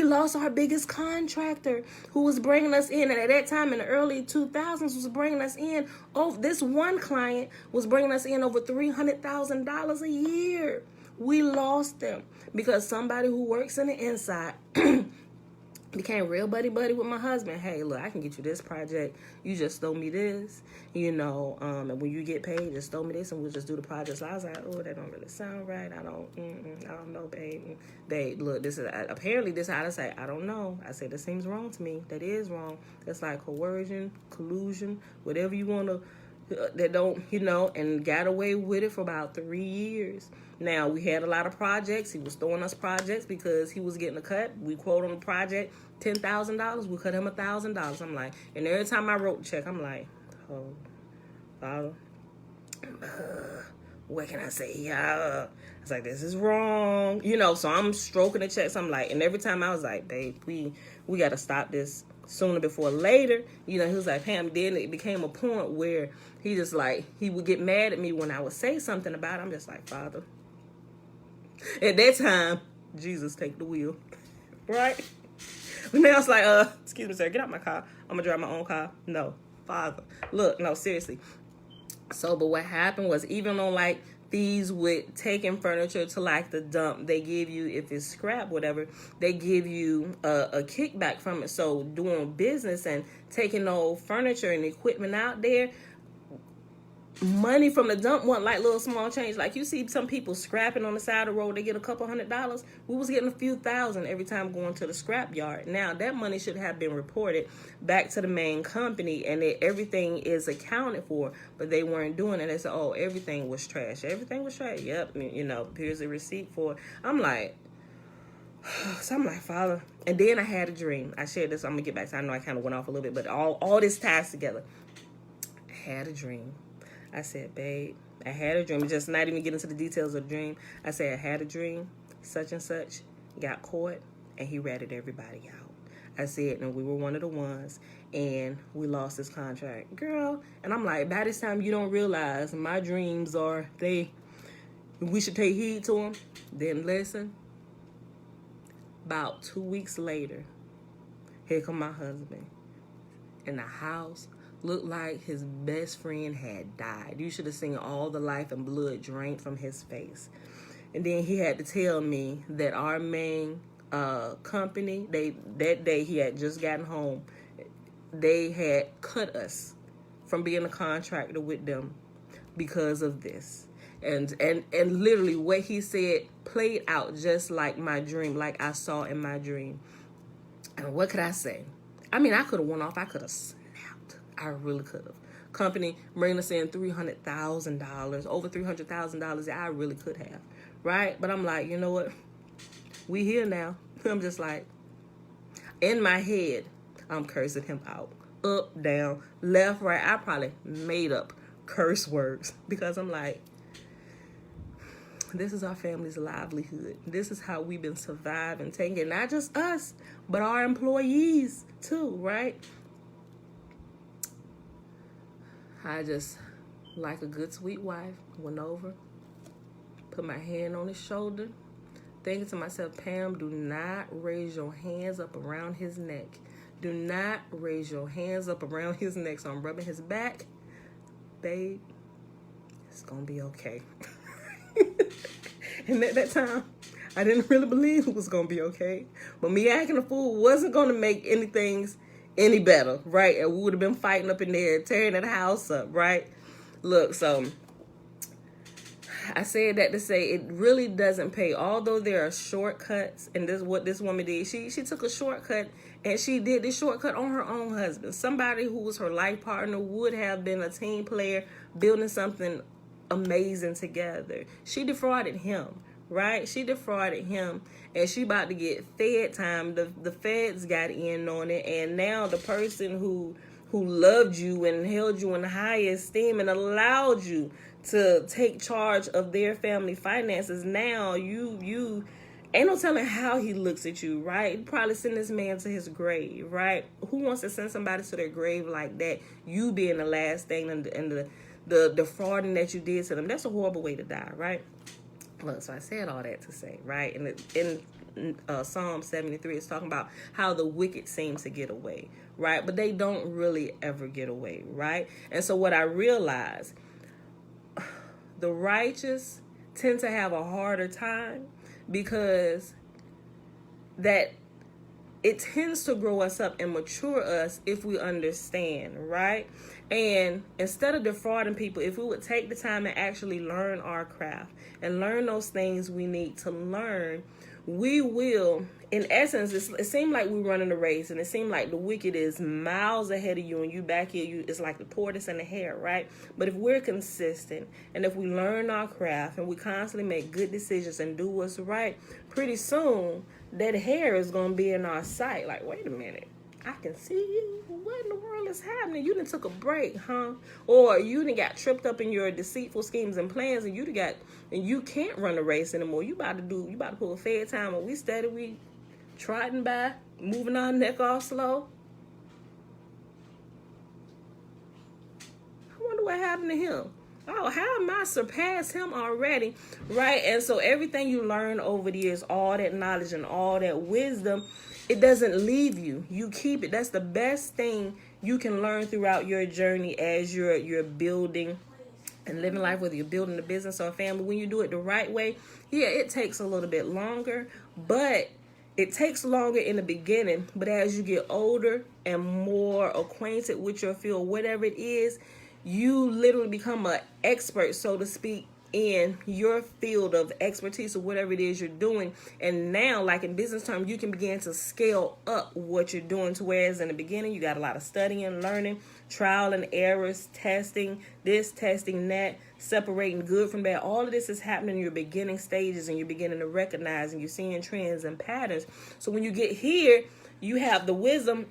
lost our biggest contractor who was bringing us in. And at that time in the early 2000s was bringing us in. Oh, this one client was bringing us in over $300,000 a year. We lost them because somebody who works in the inside became real buddy with my husband. Hey, look, I can get you this project. You just throw me this, you know, and when you get paid, just throw me this, and we'll just do the project. So I was like, oh, that don't really sound right. I don't know, babe. Babe, look, this is apparently this is how to say. I don't know. I said, this seems wrong to me. That is wrong. That's like coercion, collusion, whatever you want to. That don't, you know, and got away with it for about 3 years. Now, we had a lot of projects. He was throwing us projects because he was getting a cut. We quote on the project $10,000. We cut him $1,000. I'm like, and every time I wrote the check, I'm like, oh, Father, what can I say? Yeah. I was like, this is wrong. You know, so I'm stroking the checks. I'm like, and every time I was like, babe, we got to stop this sooner before later. You know, he was like, Pam, then it became a point where he just like, he would get mad at me when I would say something about it. I'm just like, Father. At that time, Jesus, take the wheel. Right? But now it's like, excuse me, sir, get out my car. I'm going to drive my own car. No, Father. Look, no, seriously. So, but what happened was, even on like thieves with taking furniture to like the dump, they give you, if it's scrap, whatever, they give you a kickback from it. So doing business and taking old furniture and equipment out there, money from the dump wasn't like little small change. Like you see some people scrapping on the side of the road, they get a couple $100. We was getting a few thousand every time going to the scrap yard. Now that money should have been reported back to the main company, and everything is accounted for, but they weren't doing it. They said, oh, everything was trash. Everything was trash. Yep. You know, here's a receipt for it. I'm like, Father. And then I had a dream. I shared this. I'm gonna get back to, I know I kind of went off a little bit, but all this ties together. I had a dream. I said, babe, I had a dream. Just not even get into the details of the dream. I said, I had a dream, such and such, got caught, and he ratted everybody out. I said, and we were one of the ones, and we lost this contract. Girl, and I'm like, by this time you don't realize my dreams are, we should take heed to them. Then listen, about 2 weeks later, here come my husband in the house. Looked like his best friend had died. You should have seen all the life and blood drained from his face. And then he had to tell me that our main company, that day he had just gotten home, they had cut us from being a contractor with them because of this. And literally what he said played out just like my dream, like I saw in my dream. And what could I say? I mean, I could have went off. I could have snapped. I really could have. Company bringing us in $300,000, over $300,000. I really could have, right? But I'm like, you know what? We here now. I'm just like, in my head, I'm cursing him out. Up, down, left, right. I probably made up curse words because I'm like, this is our family's livelihood. This is how we've been surviving, taking it. Not just us, but our employees too, right? I just, like a good sweet wife, went over, put my hand on his shoulder, thinking to myself, Pam, do not raise your hands up around his neck. Do not raise your hands up around his neck. So I'm rubbing his back. Babe, it's going to be okay. And at that time, I didn't really believe it was going to be okay. But me acting a fool wasn't going to make anything any better, right? And we would have been fighting up in there, tearing that house up, right? Look, so I said that to say it really doesn't pay. Although there are shortcuts, and this is what this woman did. She took a shortcut, and she did this shortcut on her own husband. Somebody who was her life partner, would have been a team player, building something amazing together. She defrauded him, right? She defrauded him, and she about to get fed time. The feds got in on it, and now the person who loved you and held you in high esteem and allowed you to take charge of their family finances, now you ain't no telling how he looks at you, right? He'd probably send this man to his grave, right? Who wants to send somebody to their grave like that? You being the last thing, and the defrauding that you did to them. That's a horrible way to die, right? Look, so I said all that to say, right? And in Psalm 73, it's talking about how the wicked seem to get away, right? But they don't really ever get away, right? And so what I realized, the righteous tend to have a harder time because that it tends to grow us up and mature us if we understand, right? And instead of defrauding people, if we would take the time and actually learn our craft and learn those things we need to learn, we will, in essence, it seemed like we're running a race, and it seemed like the wicked is miles ahead of you, and you back here, it's like the tortoise and the hare, right? But if we're consistent, and if we learn our craft, and we constantly make good decisions and do what's right, pretty soon, that hare is going to be in our sight. Like, wait a minute. I can see you. What in the world is happening? You done took a break, huh? Or you done got tripped up in your deceitful schemes and plans, and you can't run a race anymore. You about to pull a fed time, and we trotting by, moving our neck off slow. I wonder what happened to him. Oh, how am I surpassed him already? Right? And so everything you learn over the years, all that knowledge and all that wisdom, it doesn't leave you. You keep it. That's the best thing you can learn throughout your journey as you're building and living life, whether you're building a business or a family. When you do it the right way, yeah, it takes a little bit longer, but it takes longer in the beginning. But as you get older and more acquainted with your field, whatever it is, you literally become an expert, so to speak, in your field of expertise or whatever it is you're doing. And now, like in business terms, you can begin to scale up what you're doing, to whereas in the beginning, you got a lot of studying, learning, trial and errors, testing this, testing that, separating good from bad. All of this is happening in your beginning stages, and you're beginning to recognize, and you're seeing trends and patterns. So when you get here, you have the wisdom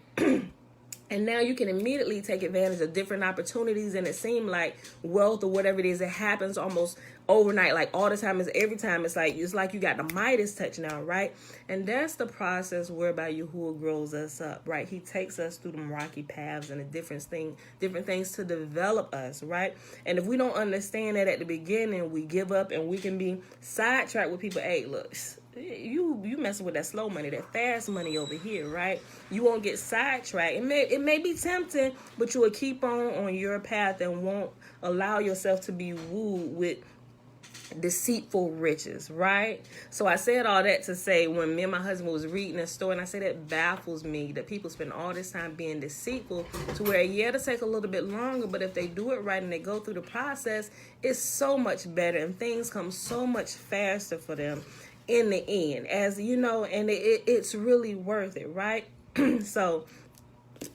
and now you can immediately take advantage of different opportunities, and it seems like wealth or whatever it is, it happens almost overnight, like all the time. Is every time. It's like you got the Midas touch now, right? And that's the process whereby Yahuwah grows us up, right? He takes us through them rocky paths and the different things to develop us, right? And if we don't understand that at the beginning, we give up and we can be sidetracked with people. Hey, look, you messing with that slow money, that fast money over here, right? You won't get sidetracked. It may be tempting, but you will keep on your path and won't allow yourself to be wooed with deceitful riches, right? So I said all that to say, when me and my husband was reading a story, and I said it baffles me that people spend all this time being deceitful, to where, yeah, it'll take a little bit longer, but if they do it right and they go through the process, it's so much better and things come so much faster for them in the end, as you know, and it's really worth it, right? So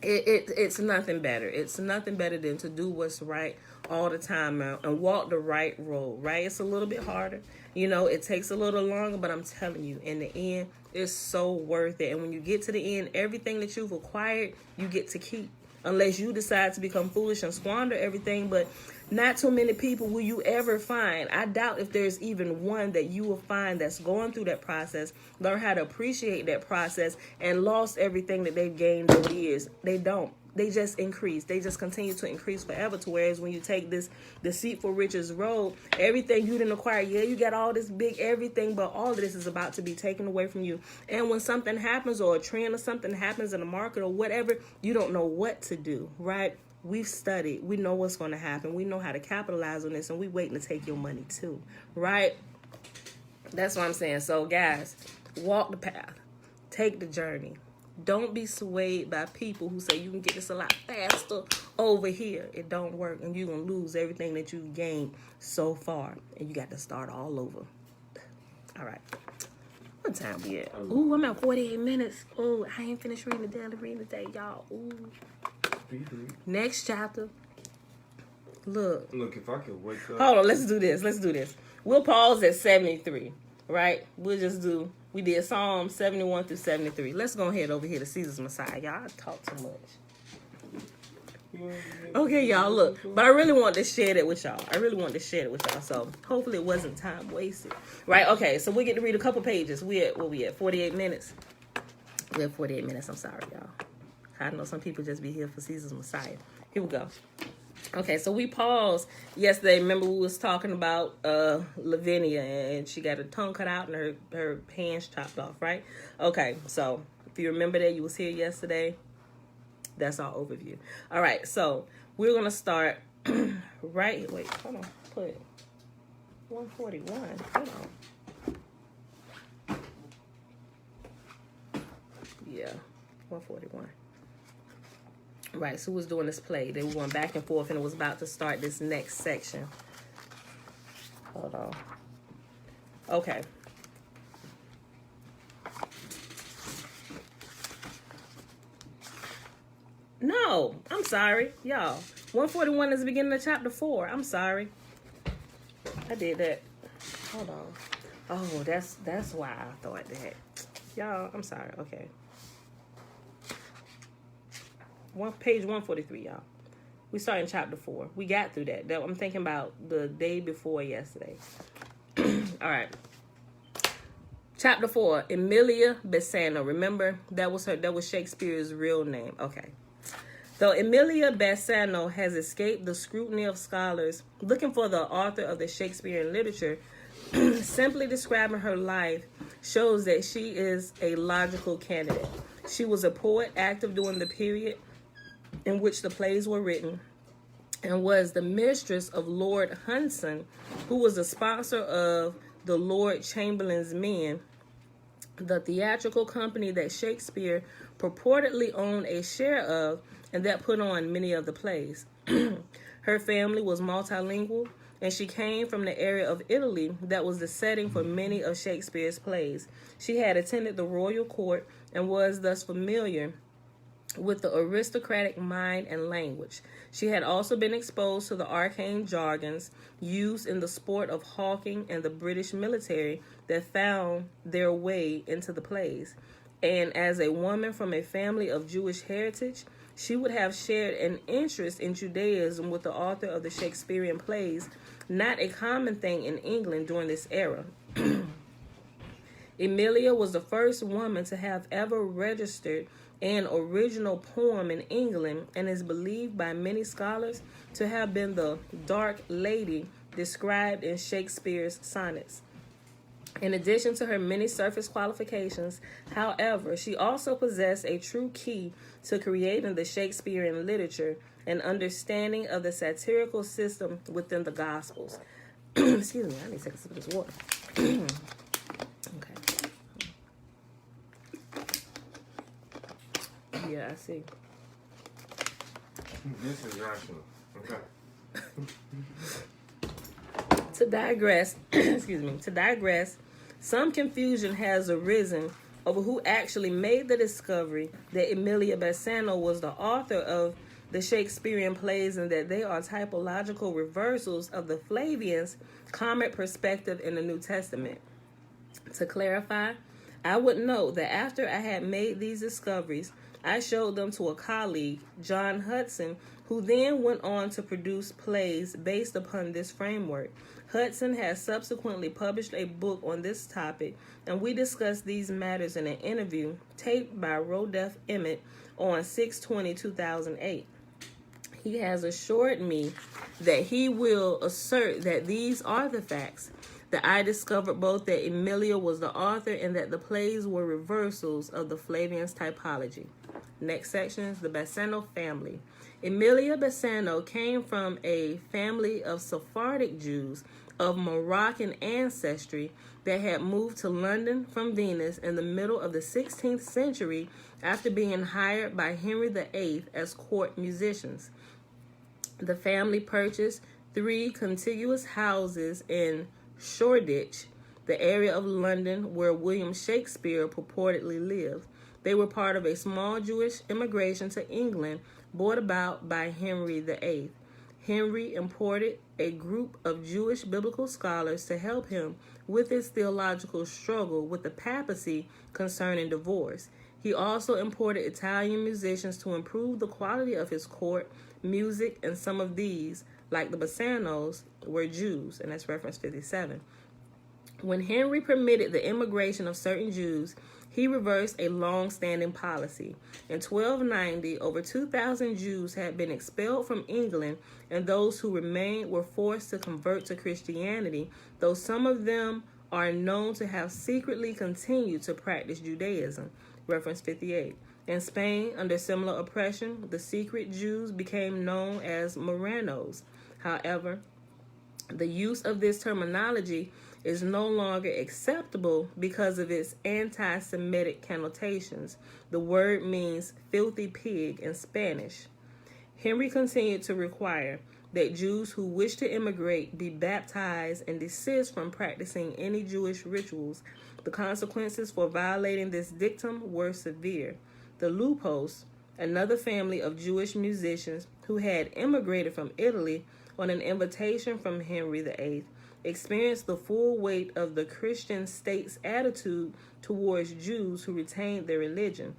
it's nothing better. It's nothing better than to do what's right all the time and walk the right road, right? It's a little bit harder. It takes a little longer, but I'm telling you, in the end, it's so worth it. And when you get to the end, everything that you've acquired, you get to keep. Unless you decide to become foolish and squander everything, but not too many people will you ever find. I doubt if there's even one that you will find that's going through that process, learn how to appreciate that process, and lost everything that they've gained over the years. They don't. They just increase. They just continue to increase forever. To whereas when you take this deceitful riches road, everything you didn't acquire, yeah, you got all this big everything, but all of this is about to be taken away from you. And when something happens, or a trend or something happens in the market or whatever, you don't know what to do, right? We've studied. We know what's going to happen. We know how to capitalize on this, and we waiting to take your money too, right? That's what I'm saying. So guys, walk the path. Take the journey. Don't be swayed by people who say you can get this a lot faster over here. It don't work, and you're going to lose everything that you've gained so far, and you got to start all over. All right. What time we at? Ooh, I'm at 48 minutes. Ooh, I ain't finished reading the daily reading today, y'all. Ooh. Next chapter. Look, if I could wake up. Hold on, let's do this. We'll pause at 73, right? We did Psalm 71 through 73. Let's go ahead over here to Caesar's Messiah. Y'all, I talk too much. Okay, y'all, look. But I really want to share that with y'all. So hopefully it wasn't time wasted. Right? Okay, so we get to read a couple pages. We at 48 minutes. We have 48 minutes. I'm sorry, y'all. I know some people just be here for Caesar's Messiah. Here we go. Okay, so we paused yesterday. Remember we was talking about Lavinia, and she got her tongue cut out and her hands chopped off, right? Okay, so if you remember that, you was here yesterday. That's our overview. All right, so we're going to start right. Wait, hold on. Put it. 141. Hold on. Yeah, 141. Right, so we was doing this play. They were going back and forth, and it was about to start this next section. Hold on. Okay. No, I'm sorry, y'all. 141 is the beginning of chapter 4. I'm sorry. I did that. Hold on. Oh, that's why I thought that. Y'all, I'm sorry. Okay. page 143, y'all. We start in chapter 4. We got through that. I'm thinking about the day before yesterday. All right. Chapter 4, Emilia Besanna. Remember, that was Shakespeare's real name. Okay. Though Emilia Besanna has escaped the scrutiny of scholars looking for the author of the Shakespearean literature, simply describing her life shows that she is a logical candidate. She was a poet active during the period in which the plays were written, and was the mistress of Lord Hudson, who was the sponsor of the Lord Chamberlain's Men, the theatrical company that Shakespeare purportedly owned a share of and that put on many of the plays. Her family was multilingual, and she came from the area of Italy that was the setting for many of Shakespeare's plays. She had attended the royal court and was thus familiar with the aristocratic mind and language. She had also been exposed to the arcane jargons used in the sport of hawking and the British military that found their way into the plays. And as a woman from a family of Jewish heritage, she would have shared an interest in Judaism with the author of the Shakespearean plays, not a common thing in England during this era. Emilia was the first woman to have ever registered an original poem in England, and is believed by many scholars to have been the dark lady described in Shakespeare's sonnets. In addition to her many surface qualifications, however, she also possessed a true key to creating the Shakespearean literature and understanding of the satirical system within the Gospels. Excuse me, I need to take a sip of this water. Okay. Yeah, I see. This is national. Okay. To digress, some confusion has arisen over who actually made the discovery that Emilia Besanna was the author of the Shakespearean plays, and that they are typological reversals of the Flavian's comic perspective in the New Testament. To clarify, I would note that after I had made these discoveries, I showed them to a colleague, John Hudson, who then went on to produce plays based upon this framework. Hudson has subsequently published a book on this topic, and we discussed these matters in an interview taped by Rodef Emmett on 6/20/2008. He has assured me that he will assert that these are the facts, that I discovered both that Emilia was the author and that the plays were reversals of the Flavian's typology. Next section is the Besanna family. Emilia Besanna came from a family of Sephardic Jews of Moroccan ancestry that had moved to London from Venice in the middle of the 16th century after being hired by Henry VIII as court musicians. The family purchased 3 contiguous houses in Shoreditch, the area of London where William Shakespeare purportedly lived. They were part of a small Jewish immigration to England brought about by Henry VIII. Henry imported a group of Jewish biblical scholars to help him with his theological struggle with the papacy concerning divorce. He also imported Italian musicians to improve the quality of his court music, and some of these, like the Besannos, were Jews, and that's reference 57. When Henry permitted the immigration of certain Jews, he reversed a long-standing policy. In 1290, over 2,000 Jews had been expelled from England, and those who remained were forced to convert to Christianity, though some of them are known to have secretly continued to practice Judaism. Reference 58. In Spain, under similar oppression, the secret Jews became known as Moranos. However, the use of this terminology is no longer acceptable because of its anti-Semitic connotations. The word means filthy pig in Spanish. Henry continued to require that Jews who wish to immigrate be baptized and desist from practicing any Jewish rituals. The consequences for violating this dictum were severe. The Lupos, another family of Jewish musicians who had immigrated from Italy on an invitation from Henry VIII, experienced the full weight of the Christian state's attitude towards Jews who retained their religion.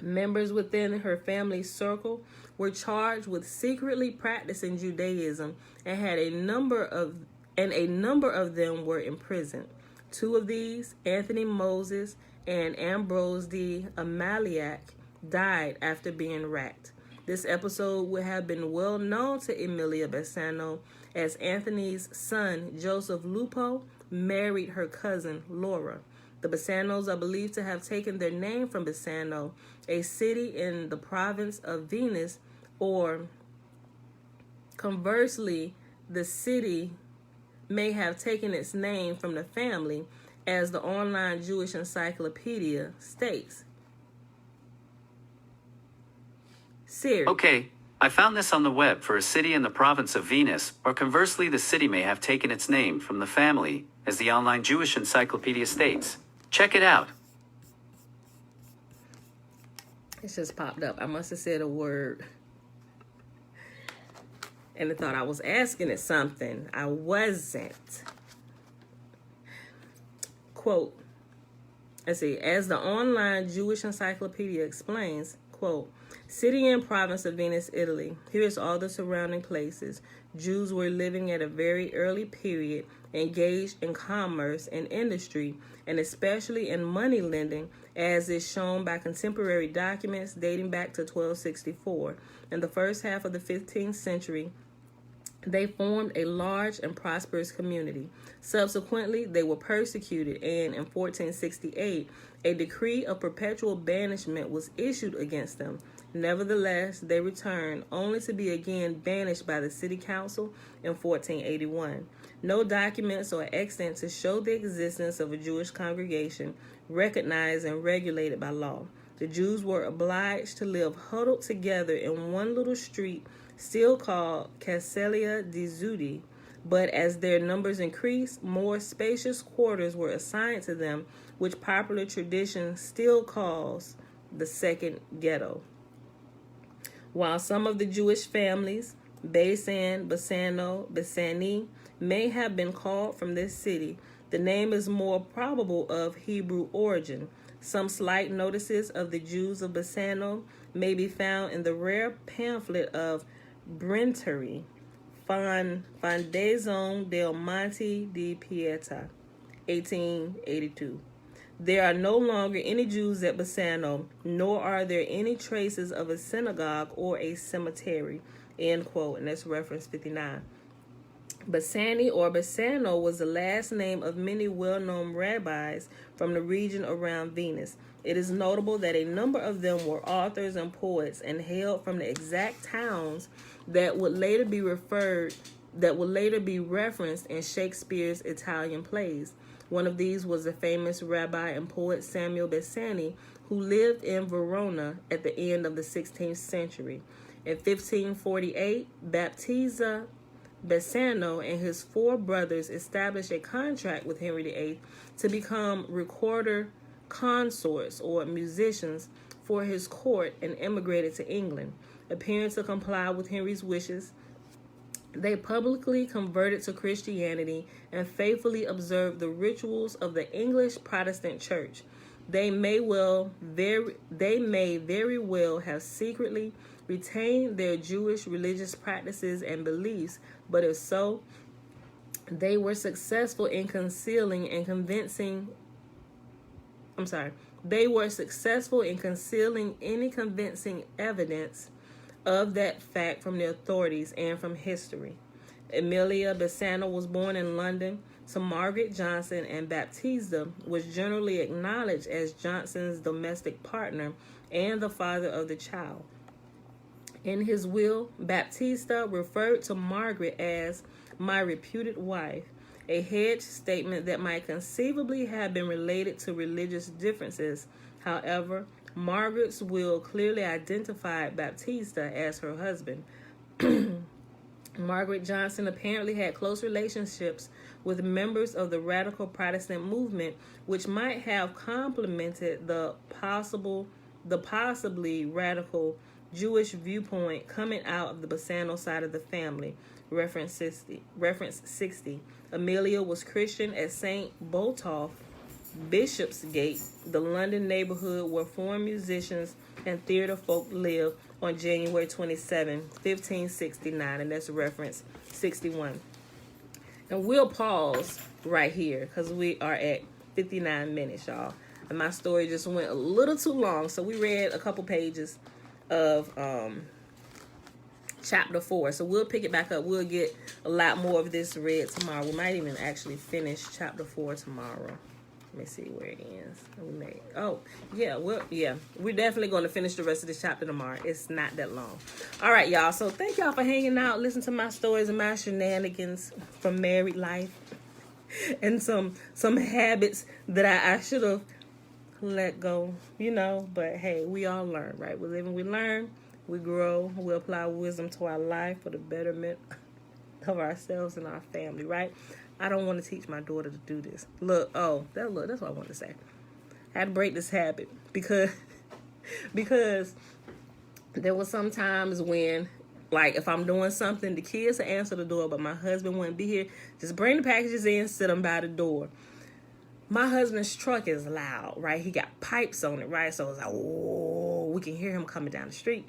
Members within her family circle were charged with secretly practicing Judaism and a number of them were imprisoned. Two of these, Anthony Moses and Ambrose the Amaliac, died after being racked. This episode would have been well known to Emilia Besanna, as Anthony's son, Joseph Lupo, married her cousin, Laura. The Besannos are believed to have taken their name from Besanno, a city in the province of Venus, or conversely, the city may have taken its name from the family, as the online Jewish encyclopedia states. Siri. Okay, I found this on the web for a city in the province of Venus, or conversely, the city may have taken its name from the family, as the online Jewish encyclopedia states. Check it out. It just popped up. I must have said a word. And I thought I was asking it something. I wasn't. Quote, let's see, as the online Jewish encyclopedia explains, quote, city and province of Venus, Italy. Here's all the surrounding places. Jews were living at a very early period, engaged in commerce and industry, and especially in money lending, as is shown by contemporary documents dating back to 1264. In the first half of the 15th century, they formed a large and prosperous community. Subsequently, they were persecuted, and in 1468, a decree of perpetual banishment was issued against them. Nevertheless, they returned, only to be again banished by the city council in 1481. No documents are extant to show the existence of a Jewish congregation recognized and regulated by law. The Jews were obliged to live huddled together in one little street, still called Casellia di Zudi, but as their numbers increased, more spacious quarters were assigned to them, which popular tradition still calls the second ghetto. While some of the Jewish families, Besan, Besanno, Besani, may have been called from this city, the name is more probable of Hebrew origin. Some slight notices of the Jews of Besanno may be found in the rare pamphlet of Brenteri, Fondazione del Monte di Pieta, 1882. There are no longer any Jews at Besanno, nor are there any traces of a synagogue or a cemetery, end quote, and that's reference 59. Besani or Besanno was the last name of many well-known rabbis from the region around Venus. It is notable that a number of them were authors and poets and hailed from the exact towns that would later be referenced in Shakespeare's Italian plays. One of these was the famous rabbi and poet Samuel Besanni, who lived in Verona at the end of the 16th century. In 1548, Battista Besanno and his 4 brothers established a contract with Henry VIII to become recorder consorts or musicians for his court and emigrated to England. Appearing to comply with Henry's wishes, they publicly converted to Christianity and faithfully observed the rituals of the English Protestant Church. They may very well have secretly retained their Jewish religious practices and beliefs, but if so, they were successful in concealing any convincing evidence of that fact from the authorities and from history. Emilia Besanna was born in London to Margaret Johnson, and Baptista was generally acknowledged as Johnson's domestic partner and the father of the child. In his will, Baptista referred to Margaret as "my reputed wife," a hedged statement that might conceivably have been related to religious differences. However, Margaret's will clearly identified Baptista as her husband. Margaret Johnson apparently had close relationships with members of the radical Protestant movement, which might have complemented the possibly radical Jewish viewpoint coming out of the Besanno side of the family. Reference 60. Emilia was Christian at St. Botolph, Bishopsgate, the London neighborhood where foreign musicians and theater folk lived on January 27, 1569, and that's reference 61. And we'll pause right here because we are at 59 minutes, y'all. And my story just went a little too long, so we read a couple pages of chapter 4. So we'll pick it back up. We'll get a lot more of this read tomorrow. We might even actually finish chapter 4 tomorrow. Let me see where it ends. We're definitely going to finish the rest of this chapter tomorrow. It's not that long. All right, y'all. So thank y'all for hanging out, listen to my stories and my shenanigans from married life, and some habits that I should have let go, But hey, we all learn, right? We live and we learn. We grow. We apply wisdom to our life for the betterment of ourselves and our family, right? I don't want to teach my daughter to do this. That's what I want to say. I had to break this habit because there were some times when, like, if I'm doing something, the kids will answer the door, but my husband wouldn't be here. Just bring the packages in, sit them by the door. My husband's truck is loud, right? He got pipes on it, right? So it's like, oh, we can hear him coming down the street.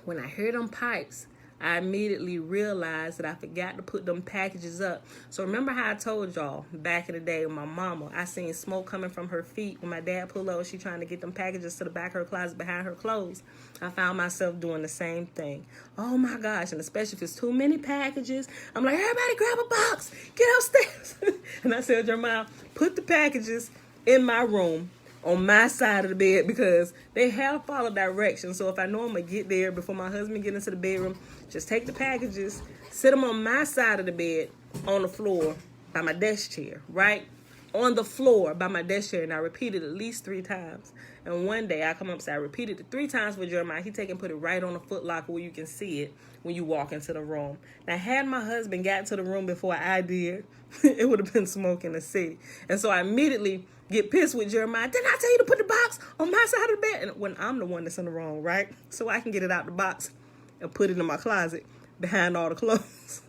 When I hear them pipes, I immediately realized that I forgot to put them packages up. So remember how I told y'all back in the day with my mama, I seen smoke coming from her feet when my dad pulled over. She trying to get them packages to the back of her closet behind her clothes. I found myself doing the same thing. Oh my gosh, and especially if it's too many packages, I'm like, everybody grab a box, get upstairs. And I said, Jeremiah, put the packages in my room on my side of the bed because they have followed directions. So if I know I'm going to get there before my husband get into the bedroom, just take the packages, sit them on my side of the bed on the floor by my desk chair, right? On the floor by my desk chair. And I repeated at least 3 times. And one day I come up and say, I repeated it 3 times with Jeremiah. He take and put it right on the foot locker where you can see it when you walk into the room. Now, had my husband got to the room before I did, it would have been smoke in the city. And so I immediately get pissed with Jeremiah. Didn't I tell you to put the box on my side of the bed? And when I'm the one that's in the wrong, right? So I can get it out the box and put it in my closet behind all the clothes.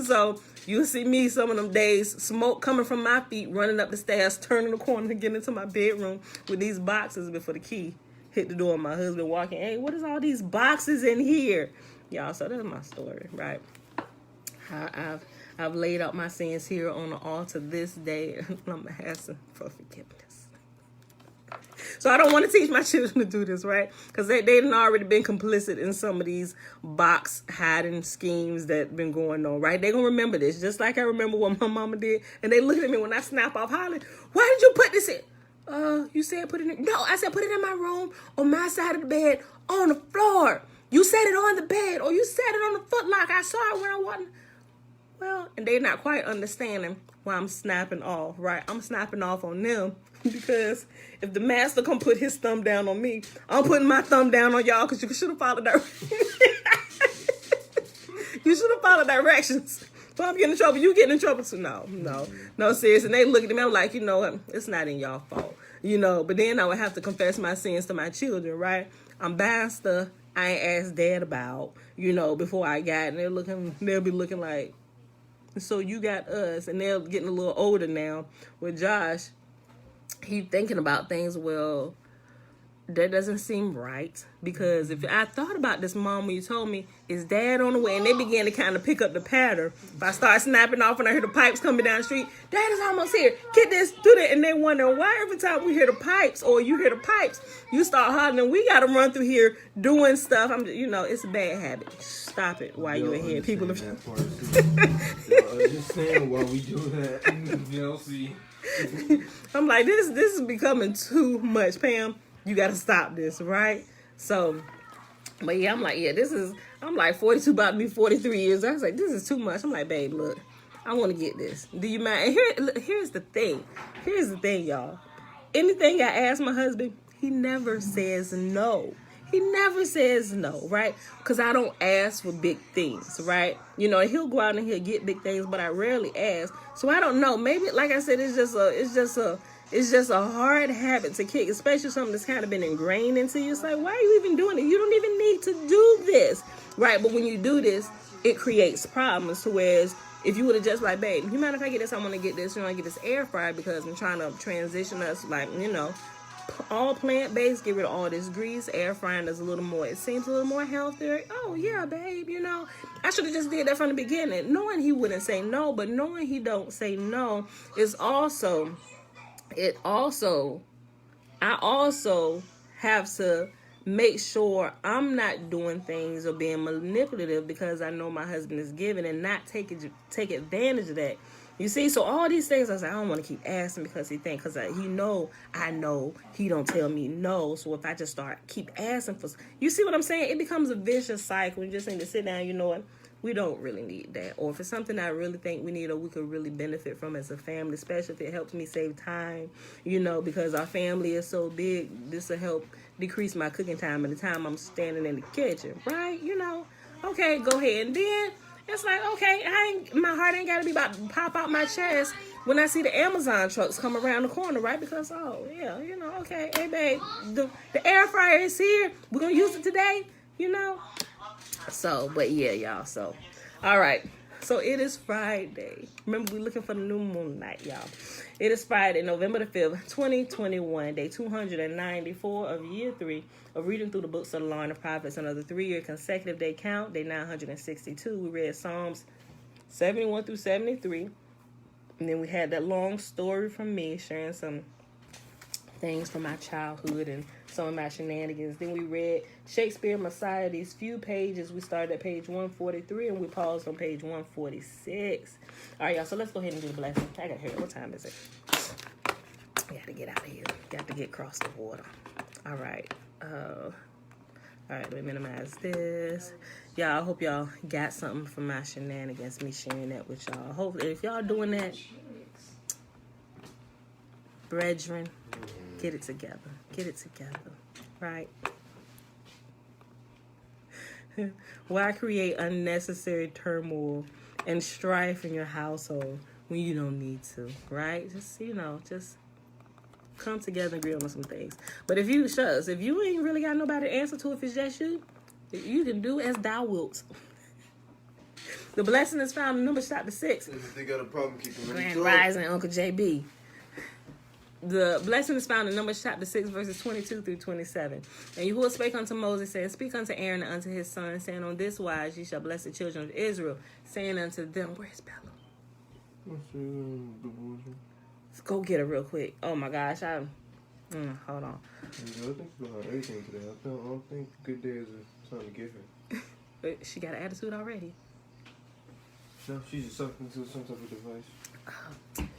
So you'll see me some of them days, smoke coming from my feet, running up the stairs, turning the corner to get into my bedroom with these boxes before the key hit the door. My husband walking, hey, what is all these boxes in here? Y'all, so that's my story, right? I've laid out my sins here on the altar this day, and I'm asking for forgiveness. So I don't want to teach my children to do this, right? Because they've already been complicit in some of these box hiding schemes that been going on, right? They're going to remember this, just like I remember what my mama did. And they look at me when I snap off hollering, why did you put this in? You said put it in. No, I said put it in my room, on my side of the bed, on the floor. You said it on the bed, or you said it on the footlock. I saw it when I wasn't. Well, and they're not quite understanding why I'm snapping off, right? I'm snapping off on them because if the master come put his thumb down on me, I'm putting my thumb down on y'all because you should have followed directions. You should have followed directions. So I'm getting in trouble. You getting in trouble too. No, serious. And they look at me. I'm like, you know what? It's not in y'all fault. But then I would have to confess my sins to my children, right? I'm buying stuff I ain't asked dad about, before I got it. And they'll be looking like, so you got us, and they're getting a little older now. With Josh, he thinking about things. Well, that doesn't seem right because if I thought about this, Mom, when you told me is Dad on the way, and they began to kind of pick up the pattern. If I start snapping off and I hear the pipes coming down the street, Dad is almost here. Get this, do that, and they wonder why every time we hear the pipes or you hear the pipes, you start hollering. We got to run through here doing stuff. It's a bad habit. Stop it while you're here. People are just saying while we do that. See. I'm like, this is becoming too much, Pam. You got to stop this, right? So, but yeah, I'm like 42, about to be 43 years. I was like, this is too much. I'm like, babe, look, I want to get this. Do you mind? And here's the thing. Here's the thing, y'all. Anything I ask my husband, he never says no. He never says no, right? Because I don't ask for big things, right? He'll go out and he'll get big things, but I rarely ask. So I don't know. Maybe, like I said, it's just a hard habit to kick, especially something that's kind of been ingrained into you. It's like, why are you even doing it? You don't even need to do this, right? But when you do this, it creates problems. To whereas if you would have just like, babe, you mind if I get this? I want to get this. I get this air fryer because I'm trying to transition us, all plant-based, get rid of all this grease. Air frying is a little more, it seems a little more healthier. Oh yeah, babe, you know, I should have just did that from the beginning. Knowing he wouldn't say no, but knowing he don't say no is also, I also have to make sure I'm not doing things or being manipulative because I know my husband is giving and not take advantage of that. You see, so all these things, I was like, I don't want to keep asking because he thinks, because I know he don't tell me no. So if I just keep asking for, you see what I'm saying? It becomes a vicious cycle. You just need to sit down, you know what? We don't really need that. Or if it's something I really think we need or we could really benefit from as a family, especially if it helps me save time, you know, because our family is so big, this will help decrease my cooking time and the time I'm standing in the kitchen, right? You know, okay, go ahead. And then it's like, okay, my heart ain't got to be about to pop out my chest when I see the Amazon trucks come around the corner, right? Because, oh, yeah, you know, okay, hey, babe, the air fryer is here. We're going to use it today, you know? So, but yeah, y'all. So, all right. So it is Friday. Remember, we're looking for the new moon night, y'all. It is Friday, November the 5th, 2021, day 294 of year 3 of reading through the books of the Law and the Prophets. Another 3-year consecutive day count, day 962. We read Psalms 71 through 73. And then we had that long story from me sharing some things from my childhood and some of my shenanigans. Then we read Shakespeare, Messiah, these few pages. We started at page 143 and we paused on page 146. All right, y'all, so let's go ahead and do the blessing. I got here. What time is it? I got to get out of here. Got to get across the water. All right. All right, let me minimize this. Y'all, I hope y'all got something from my shenanigans, me sharing that with y'all. Hopefully, if y'all doing that, brethren, get it together. Get it together, right? Why create unnecessary turmoil and strife in your household when you don't need to, right? Just, you know, just come together and agree on some things. But if you ain't really got nobody to answer to, if it's just you can do as thou wilt. The blessing is found in Numbers chapter 6. If they got a problem, keep them Grand Rising, Uncle JB. The blessing is found in Numbers chapter 6, verses 22 through 27. And Yahuwah spake unto Moses, saying, Speak unto Aaron and unto his sons, saying, On this wise ye shall bless the children of Israel, saying unto them, Where's Bella? Let's go get her real quick. Oh my gosh, hold on. I think she's gonna have everything today. I don't think good day is a time to give her. But she got an attitude already. No, she's just sucked into some type of device.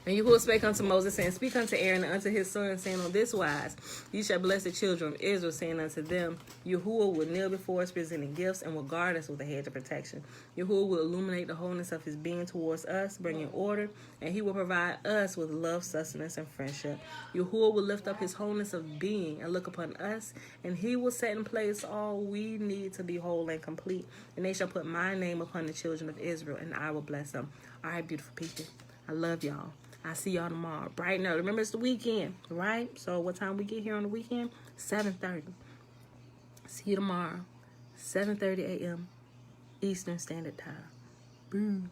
And Yahuwah spake unto Moses, saying, Speak unto Aaron and unto his sons, saying, On this wise ye shall bless the children of Israel, saying unto them, Yahuwah will kneel before us, presenting gifts, and will guard us with a hedge of protection. Yahuwah will illuminate the wholeness of his being towards us, bringing order, and he will provide us with love, sustenance, and friendship. Yahuwah will lift up his wholeness of being and look upon us, and he will set in place all we need to be whole and complete. And they shall put my name upon the children of Israel, and I will bless them. All right, beautiful people. I love y'all. I'll see y'all tomorrow. Bright and early. Remember, it's the weekend, right? So what time we get here on the weekend? 7:30. See you tomorrow. 7:30 a.m. Eastern Standard Time. Bruce.